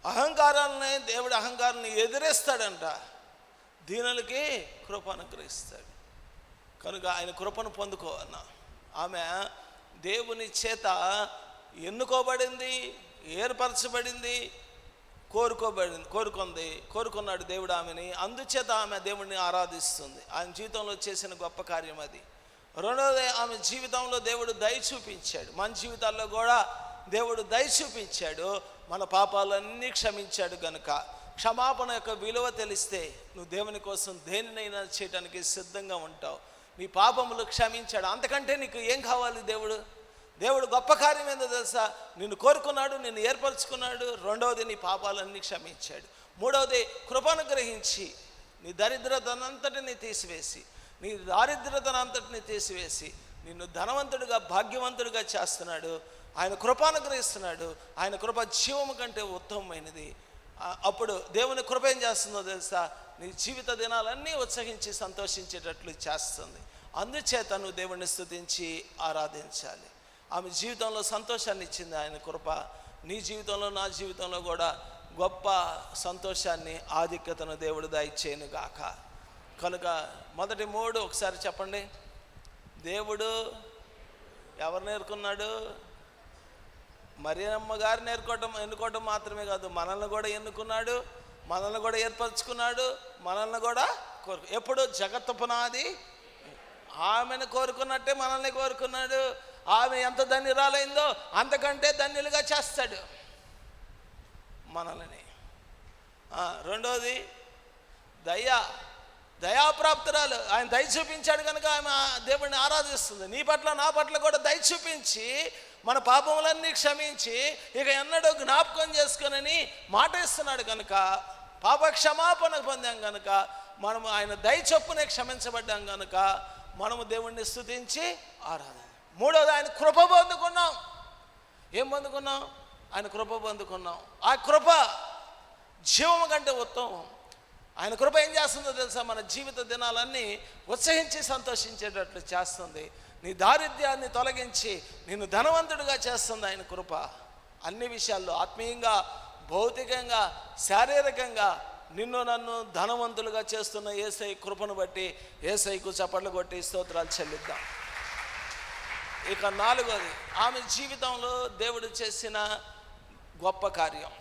అహంకారాన్ని దేవుడు అహంకారాన్ని ఎదిరిస్తాడంట, దీనులకి కృప అనుగ్రహిస్తాడు. కనుక ఆయన కృపను పొందుకో అన్న. ఆమె దేవుని చేత ఎన్నుకోబడింది, ఏర్పరచబడింది, కోరుకున్నాడు దేవుడు ఆమెని. అందుచేత ఆమె దేవుడిని ఆరాధిస్తుంది. ఆయన జీవితంలో చేసిన గొప్ప కార్యం అది. రెండవది, ఆమె జీవితంలో దేవుడు దయ చూపించాడు. మన జీవితాల్లో కూడా దేవుడు దయ చూపించాడు. మన పాపాలన్నీ క్షమించాడు. గనుక క్షమాపణ యొక్క విలువ తెలిస్తే నువ్వు దేవుని కోసం దేనినైనా చేయడానికి సిద్ధంగా ఉంటావు. నీ పాపములు క్షమించాడు. అంతకంటే నీకు ఏం కావాలి? దేవుడు గొప్ప కార్యం ఏందో తెలుసా? నిన్ను కోరుకున్నాడు, నిన్ను ఏర్పరచుకున్నాడు. రెండవది, నీ పాపాలన్నీ క్షమించాడు. మూడవది, కృపను గ్రహించి నీ దారిద్రతనంతటిని తీసివేసి నిన్ను ధనవంతుడిగా, భాగ్యవంతుడిగా చేస్తున్నాడు. ఆయన కృపానుగ్రహిస్తున్నాడు. ఆయన కృప జీవము కంటే ఉత్తమమైనది. అప్పుడు దేవుని కృప ఏం చేస్తుందో తెలుసా? నీ జీవిత దినాలన్నీ ఉత్సహించి సంతోషించేటట్లు చేస్తుంది. అందుచేత నువ్వు దేవుణ్ణి స్తుతించి ఆరాధించాలి. ఆమె జీవితంలో సంతోషాన్ని ఇచ్చింది ఆయన కృప. నీ జీవితంలో, నా జీవితంలో కూడా గొప్ప సంతోషాన్ని, ఆధిక్యతను దేవుడు దయచేయను గాక. కనుక మొదటి 3 ఒకసారి చెప్పండి. దేవుడు ఎవరిని ఎన్నుకున్నాడు? మరియమ్మ గారిని ఎన్నుకోవటం మాత్రమే కాదు, మనల్ని కూడా ఎన్నుకున్నాడు, మనల్ని కూడా ఏర్పరచుకున్నాడు, మనల్ని కూడా ఎప్పుడు జగత్తు పునాది ఆమెను కోరుకున్నట్టే మనల్ని కోరుకున్నాడు. ఆమె ఎంత ధన్యురాలైందో అంతకంటే ధన్యులుగా చేస్తాడు మనల్ని. రెండోది, దయాప్రాప్తురాలు. ఆయన దయ చూపించాడు కనుక ఆమె దేవుడిని ఆరాధిస్తుంది. నీ పట్ల, నా పట్ల కూడా దయ చూపించి మన పాపములన్నీ క్షమించి ఇక ఎన్నడూ జ్ఞాపకం చేసుకునని మాట ఇస్తున్నాడు. కనుక పాప క్షమాపణ పొందాం కనుక, మనము ఆయన దయ చొప్పునే క్షమించబడ్డాం కనుక మనము దేవుణ్ణి స్తుతించి ఆరాధన. మూడోది, ఆయన కృప పొందుకున్నాం. ఏం పొందుకున్నాం? ఆయన కృప పొందుకున్నాం. ఆ కృప జీవము కంటే ఉత్తమం. ఆయన కృప ఏం చేస్తుందో తెలుసా? మన జీవిత దినాలన్నీ ఉత్సహించి సంతోషించేటట్లు చేస్తుంది. నీ దారిద్ర్యాన్ని తొలగించి నిన్ను ధనవంతుడిగా చేస్తుంది ఆయన కృప. అన్ని విషయాల్లో ఆత్మీయంగా, భౌతికంగా, శారీరకంగా నిన్ను నన్ను ధనవంతులుగా చేస్తున్న యేసయ్య కృపను బట్టి యేసయ్యకు చప్పట్లు కొట్టి స్తోత్రాలు చెల్లిద్దాం. ఇక 4వది, ఆమె జీవితంలో దేవుడు చేసిన గొప్ప కార్యం.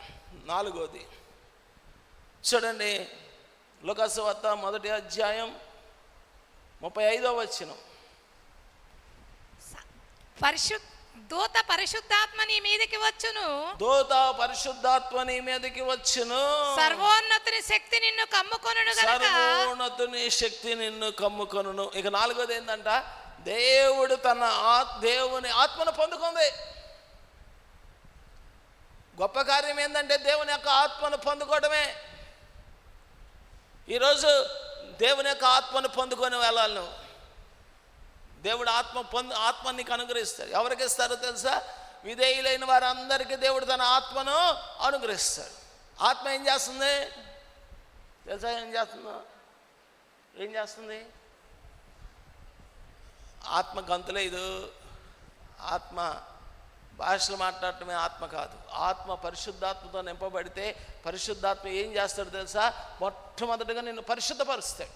4వది చూడండి, లూకాసు వార్త 1వ అధ్యాయం 35వ వచనం. దూత పరిశుద్ధాత్మ నీ మీదకి వచ్చును, సర్వోన్నతుని శక్తి నిన్ను కమ్ముకొనును గనుక. సర్వోన్నతుని శక్తి నిన్ను కమ్ముకొనును. ఇక 4వది ఏంటంట? దేవుడు దేవుని ఆత్మను పొందుకుంది. గొప్ప కార్యం ఏంటంటే దేవుని యొక్క ఆత్మను పొందుకోవడమే. ఈరోజు దేవుని యొక్క ఆత్మను పొందుకొని వెళ్ళాలి నువ్వు. దేవుడు ఆత్మ నీకు అనుగ్రహిస్తాడు. ఎవరికి ఇస్తారో తెలుసా? విధేయులైన వారందరికీ దేవుడు తన ఆత్మను అనుగ్రహిస్తాడు. ఆత్మ ఏం చేస్తుంది తెలుసా? ఏం చేస్తుంది? ఆత్మ గంతులేదు. ఆత్మ భాషలు మాట్లాడటమే ఆత్మ కాదు. ఆత్మ పరిశుద్ధాత్మతో నింపబడితే పరిశుద్ధాత్మ ఏం చేస్తాడు తెలుసా? మొట్టమొదటిగా నిన్ను పరిశుద్ధపరుస్తాడు.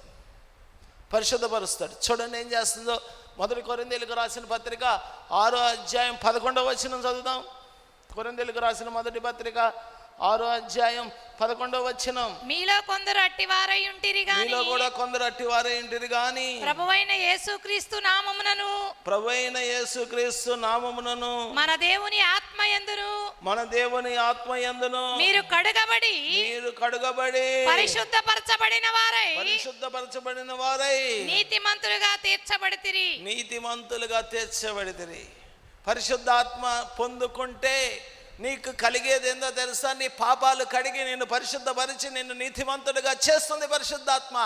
చూడండి ఏం చేస్తుందో. 1 కొరింథీయులకు రాసిన పత్రిక 6వ అధ్యాయం 11వ వచనం చదువుదాం. కొరింథీయులకు రాసిన మొదటి పత్రిక 6వ అధ్యాయం 11వ వచనం. మీలో కొందరు అట్టివారై ఉంటిరి గాని ప్రభువైన యేసుక్రీస్తు నామమునను మన దేవుని ఆత్మయందును మీరు కడుగబడి పరిశుద్ధపరచబడిన వారై నీతిమంతులుగా తీర్చబడితిరి. పరిశుద్ధాత్మ పొందుకుంటే నీకు కలిగేది ఏందో తెలుసా? నీ పాపాలు కడిగి నిన్ను పరిశుద్ధపరిచి నిన్ను నీతిమంతుడిగా చేస్తుంది పరిశుద్ధాత్మ.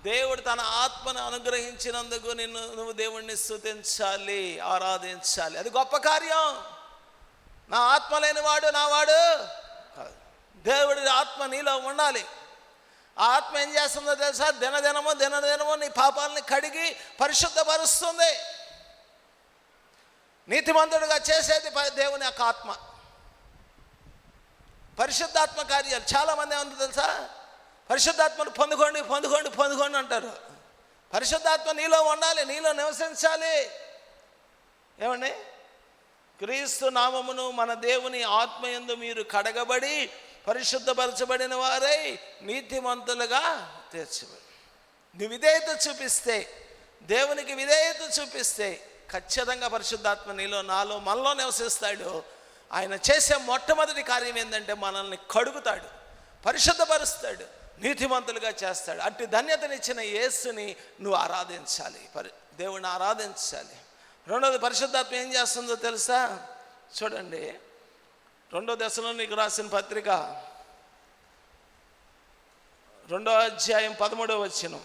దేవుడు తన ఆత్మను అనుగ్రహించినందుకు నువ్వు దేవుణ్ణి స్తుతించాలి, ఆరాధించాలి. అది గొప్ప కార్యం. నా ఆత్మ లేనివాడు నావాడు కాదు. దేవుడి ఆత్మ నీలో ఉండాలి. ఆ ఆత్మ ఏం చేస్తుందో తెలుసా? దినదినము నీ పాపాలని కడిగి పరిశుద్ధపరుస్తుంది. నీతిమంతుడిగా చేసేది దేవుని యొక్క ఆత్మ. పరిశుద్ధాత్మ కార్యాలు చాలామంది ఏమంటారు తెలుసా? పరిశుద్ధాత్మను పొందుకోండి అంటారు. పరిశుద్ధాత్మ నీలో ఉండాలి, నీలో నివసించాలి. ఏమండి? క్రీస్తు నామమును మన దేవుని ఆత్మయందు మీరు కడగబడి పరిశుద్ధపరచబడిన వారై నీతిమంతులుగా తీర్చబడి. నువ్వు విధేయత చూపిస్తే, దేవునికి విధేయత చూపిస్తే ఖచ్చితంగా పరిశుద్ధాత్మ నీలో, నాలో, మనలో నివసిస్తాడు. ఆయన చేసే మొట్టమొదటి కార్యం ఏంటంటే మనల్ని కడుగుతాడు, పరిశుద్ధపరుస్తాడు, నీతిమంతులుగా చేస్తాడు. అట్టి ధన్యతనిచ్చిన యేసుని నువ్వు ఆరాధించాలి, దేవుని ఆరాధించాలి. రెండోది, పరిశుద్ధాత్మ ఏం చేస్తుందో తెలుసా? చూడండి, 2 దశలోనికీ రాసిన పత్రిక 2వ అధ్యాయం 13వ వచనం.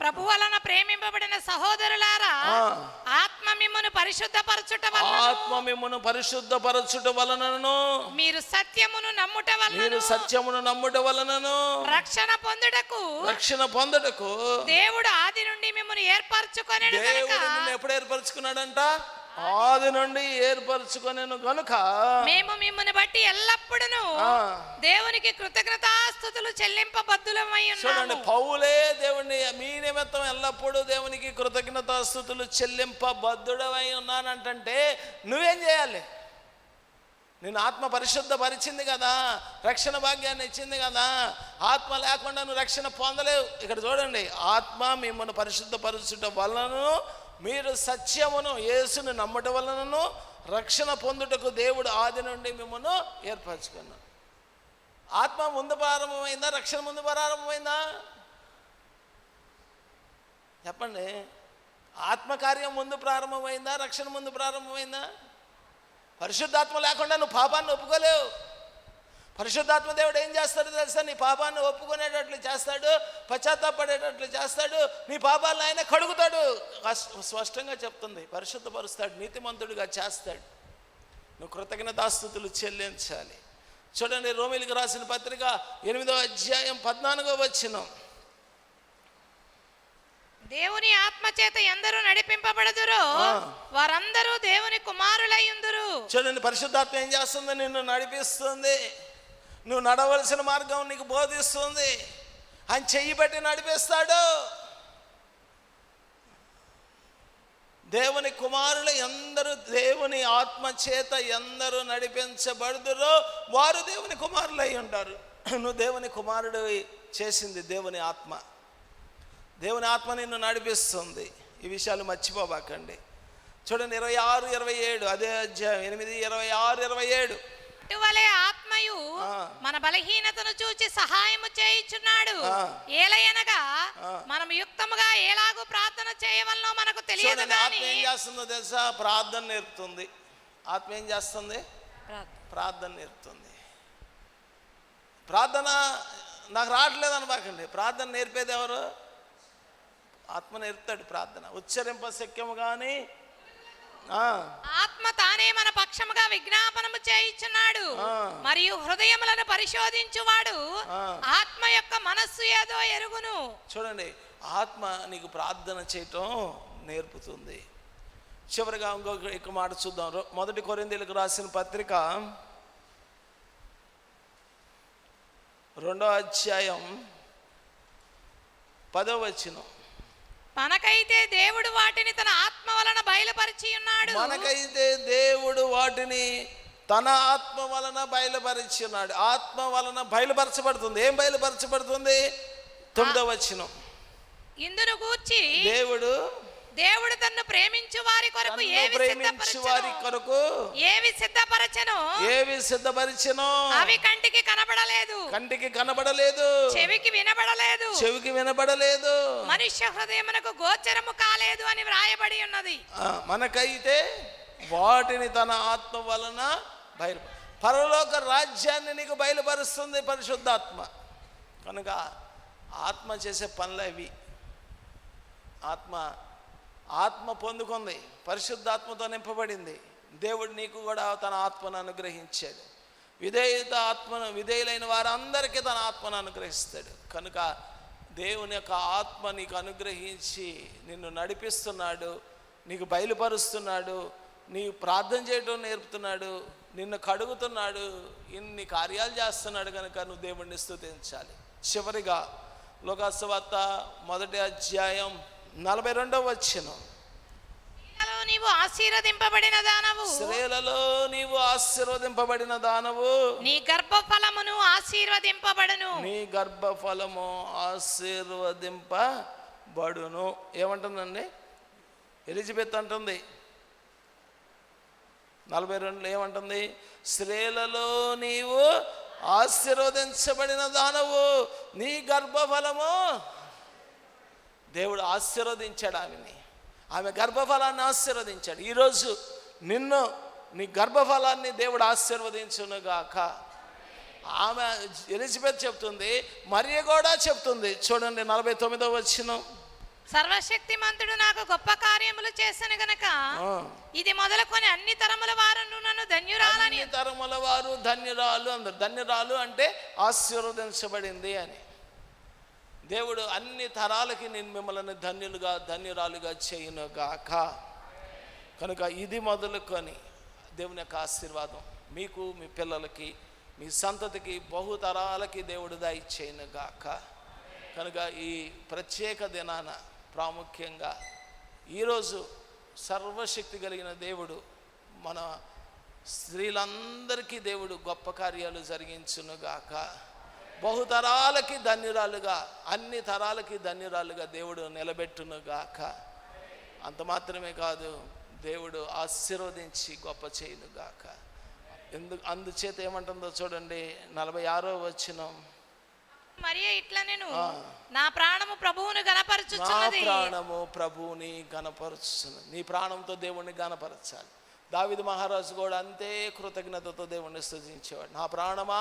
ప్రభు వలన ప్రేమింపబడిన సహోదరులారా, ఆత్మ మిమ్మును పరిశుద్ధపరచుట వలనను మీరు సత్యమును నమ్ముట వలనను రక్షణ పొందుటకు దేవుడు ఆది నుండి మిమ్మును ఏర్పరచుకొనెను. దేవుడు నిన్ను ఎప్పుడు ఏర్పరచుకున్నాడంట? ఆది నుండి ఏర్పరచుకొనెను గనుక మేము మిమ్మును బట్టి ఎల్లప్పుడూ దేవునికి కృతజ్ఞతాస్తుతులు చెల్లింపబద్దులమై ఉన్నాము. చూడండి, పౌలే దేవుని మీ నిమిత్తం ఎల్లప్పుడూ దేవునికి కృతజ్ఞతాస్తుతులు చెల్లింపబద్దుడమై ఉన్నానంటే నువ్వేం చేయాలి? నేను ఆత్మ పరిశుద్ధపరిచింది కదా, రక్షణ భాగ్యాన్ని ఇచ్చింది కదా. ఆత్మ లేకుండా నువ్వు రక్షణ పొందలేవు. ఇక్కడ చూడండి, ఆత్మ మిమ్మల్ని పరిశుద్ధపరచుట వలనను మీరు సత్యమును యేసును నమ్మట వలనను రక్షణ పొందుటకు దేవుడు ఆది నుండి మిమ్మల్ని ఏర్పరచుకున్నాడు. ఆత్మ ముందు ప్రారంభమైందా? రక్షణ ముందు ప్రారంభమైందా? చెప్పండి. ఆత్మకార్యం ముందు ప్రారంభమైందా? రక్షణ ముందు ప్రారంభమైందా? పరిశుద్ధాత్మ లేకుండా నువ్వు పాపాన్ని ఒప్పుకోలేవు. పరిశుద్ధాత్మ దేవుడు ఏం చేస్తాడో తెలుసా? నీ పాపాన్ని ఒప్పుకునేటట్లు చేస్తాడు, పశ్చాత్తాపడేటట్లు చేస్తాడు, నీ పాపాలను ఆయన కడుగుతాడు. స్పష్టంగా చెప్తుంది, పరిశుద్ధపరుస్తాడు, నీతిమంతుడిగా చేస్తాడు. నువ్వు కృతజ్ఞతాస్తుతులు చెల్లించాలి. చూడండి, రోమీయులకు రాసిన పత్రిక 8వ అధ్యాయం 14వ వచనం. దేవుని ఆత్మ చేత ఎందరూ నడిపింపబడుదురో వారందరూ దేవుని కుమారులయ్యుందురు. చూడండి, పరిశుద్ధాత్మ ఏం చేస్తుంది? నిన్ను నడిపిస్తుంది, నువ్వు నడవలసిన మార్గం నీకు బోధిస్తుంది. ఆయన చెయ్యి బట్టి నడిపిస్తాడు. దేవుని కుమారులు ఎందరూ దేవుని ఆత్మ చేత ఎందరూ నడిపించబడుదురో వారు దేవుని కుమారులు అయి ఉంటారు. నువ్వు దేవుని కుమారుడు చేసింది దేవుని ఆత్మ. దేవుని ఆత్మ నిన్ను నడిపిస్తుంది. ఈ విషయాలు మర్చిపోబాకండి. చూడండి, 26, 27 అదే అధ్యాయం 8, 26, 27. అటువలే ఆత్మయు మన బలహీనతను చూచి సహాయము చేయుచున్నాడు. ఏలయనగా మనం యుక్తముగా ఎలాగూ ప్రార్థన చేయవలనో మనకు తెలియదు. ఆత్మ ఏం చేస్తుందో తెలుసా? ప్రార్థన నేర్పుతుంది. ఆత్మ ఏం చేస్తుంది? ప్రార్థన నేర్పుతుంది. ప్రార్థన నాకు రావట్లేదు అనబాకండి. ప్రార్థన నేర్పేది ఎవరు? ఆత్మ నేర్పుతాడు. ప్రార్థన ఉచ్చరింప శక్యము కానీ ఆత్మ తానే మన పక్షముగా విజ్ఞాపనము చేయుచున్నాడు. మరియు హృదయములను పరిశోధించువాడు ఆత్మ యొక్క మనస్సు ఏదో ఎరుగును. చూడండి, ఆత్మ నీకు ప్రార్థన చేయటం నేర్పుతుంది. చివరిగా ఇంకొక మాట చూద్దాం. 1 కొరింథీయులకు రాసిన పత్రిక 2వ అధ్యాయం 10వ వచనం. మనకైతే దేవుడు వాటిని తన ఆత్మ వలన బయలుపరిచి ఉన్నాడు. మనకైతే దేవుడు వాటిని తన ఆత్మ వలన బయలుపరిచి ఉన్నాడు. ఆత్మ వలన బయలుపరచబడుతుంది. ఏం బయలుపరచబడుతుంది? 9వ వచనం. ఇందును గూర్చి దేవుడు తన్ను ప్రేమించు వారి కొరకు ఏవి సిద్ధపరచెనో అవి కంటికి కనబడలేదు, చెవికి వినబడలేదు, మనుష్య హృదయమునకు గోచరము కాలేదు అని వ్రాయబడి ఉన్నది. మనకైతే వాటిని తన ఆత్మ వలన పరలోక రాజ్యాన్ని నీకు బయలుపరుస్తుంది పరిశుద్ధాత్మ. కనుక ఆత్మ చేసే పనులు అవి. ఆత్మ పొందుకుంది, పరిశుద్ధాత్మతో నింపబడింది. దేవుడు నీకు కూడా తన ఆత్మను అనుగ్రహించాడు. విధేయులైన వారందరికీ తన ఆత్మను అనుగ్రహిస్తాడు. కనుక దేవుని యొక్క ఆత్మ నీకు అనుగ్రహించి నిన్ను నడిపిస్తున్నాడు, నీకు బయలుపరుస్తున్నాడు, నీకు ప్రార్థన చేయడం నేర్పుతున్నాడు, నిన్ను కడుగుతున్నాడు, ఇన్ని కార్యాలు చేస్తున్నాడు. కనుక నువ్వు దేవుడిని స్తుతించాలి. చివరిగా లోకాసు వార్త 1:42 నీవు ఆశీర్వదింపబడిన దానవు, స్త్రీలలో నీవు ఆశీర్వదింపబడిన దానవు, నీ గర్భఫలమును ఆశీర్వదింపబడును, నీ గర్భఫలము ఆశీర్వదింపబడును. ఏమంటుందండి? ఎలిజబెత్ అంటుంది 42 ఏమంటుంది? స్త్రీలలో నీవు ఆశీర్వదించబడిన దానవు, నీ గర్భఫలము. దేవుడు ఆశీర్వదించాడు ఆమెని, ఆమె గర్భఫలాన్ని ఆశీర్వదించాడు. ఈరోజు నిన్ను, నీ గర్భఫలాన్ని దేవుడు ఆశీర్వదించునుగాక. ఆమె ఎలిజబెత్ చెప్తుంది, మరియ కూడా చెప్తుంది. చూడండి 49 సర్వశక్తిమంతుడు నాకు గొప్ప కార్యములు చేసెను గనక ఇది మొదలుకొని అన్ని తరముల వారు నన్ను ధన్యురాలని. అన్ని తరముల వారు ధన్యురాలు అందరు. ధన్యురాలు అంటే ఆశీర్వదించబడింది అని. దేవుడు అన్ని తరాలకి నేను మిమ్మల్ని ధన్యురాలుగా చేయునుగాక. కనుక ఇది మొదలుకొని దేవుని యొక్క ఆశీర్వాదం మీకు, మీ పిల్లలకి, మీ సంతతికి, బహుతరాలకి దేవుడు దయచేయునుగాక. కనుక ఈ ప్రత్యేక దినాన ప్రాముఖ్యంగా ఈరోజు సర్వశక్తి కలిగిన దేవుడు మన స్త్రీలందరికీ దేవుడు గొప్ప కార్యాలు జరిగించునుగాక. బహుతరాలకి ధన్యురాలుగా, అన్ని తరాలకి ధన్యురాలుగా దేవుడు నిలబెట్టునుగాక. అంత మాత్రమే కాదు, దేవుడు ఆశీర్వదించి గొప్ప చేయునుగాక. అందుచేత ఏమంటుందో చూడండి 46 మరియ ఇట్లా నేను నా ప్రాణము ప్రభువుని గణపరచుచున్నది. నా ప్రాణము ప్రభువుని గణపరచుచున్నది. నీ ప్రాణంతో దేవుణ్ణి గణపరచాలి. దావీదు మహారాజు కూడా అంతే కృతజ్ఞతతో దేవుణ్ణి స్తుతించేవాడు. నా ప్రాణమా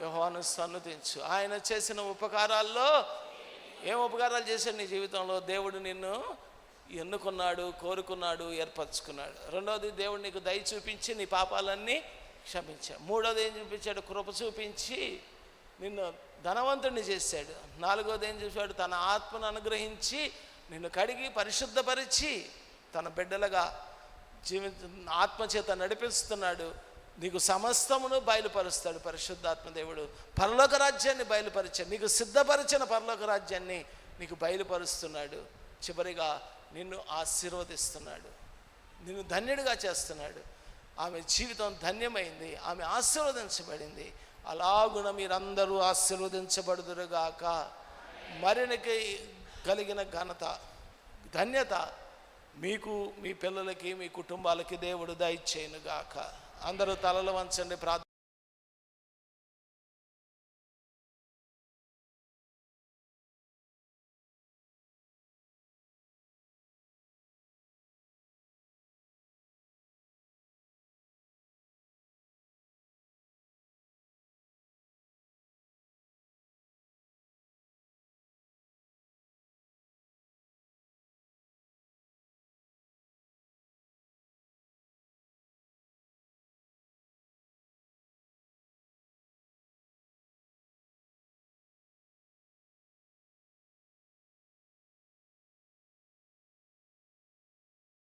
యెహోవాను సన్నుతించు. ఆయన చేసిన ఉపకారాల్లో ఏం ఉపకారాలు చేశాడు నీ జీవితంలో? దేవుడు నిన్ను ఎన్నుకున్నాడు, కోరుకున్నాడు, ఏర్పరచుకున్నాడు. రెండవది, దేవుడు నీకు దయ చూపించి నీ పాపాలన్నీ క్షమించాడు. మూడవది ఏం చూపించాడు? కృప చూపించి నిన్ను ధనవంతుడిని చేశాడు. నాలుగవది ఏం చూశాడు? తన ఆత్మను అనుగ్రహించి నిన్ను కడిగి పరిశుద్ధపరిచి తన బిడ్డలుగా ఆత్మచేత నడిపిస్తున్నాడు. నీకు సమస్తమును బయలుపరుస్తాడు పరిశుద్ధాత్మ దేవుడు. పరలోక రాజ్యాన్ని బయలుపరిచాడు, నీకు సిద్ధపరిచిన పరలోక రాజ్యాన్ని నీకు బయలుపరుస్తున్నాడు. చివరిగా నిన్ను ఆశీర్వదిస్తున్నాడు, నిన్ను ధన్యుడిగా చేస్తున్నాడు. ఆమె జీవితం ధన్యమైంది, ఆమె ఆశీర్వదించబడింది. అలాగున మీరందరూ ఆశీర్వదించబడుదురుగాక. మరినికి కలిగిన ఘనత, ధన్యత మీకు, మీ పిల్లలకి, మీ కుటుంబాలకి దేవుడు దయచేయునుగాక. అందరూ తలలు వంచండి, ప్రార్థన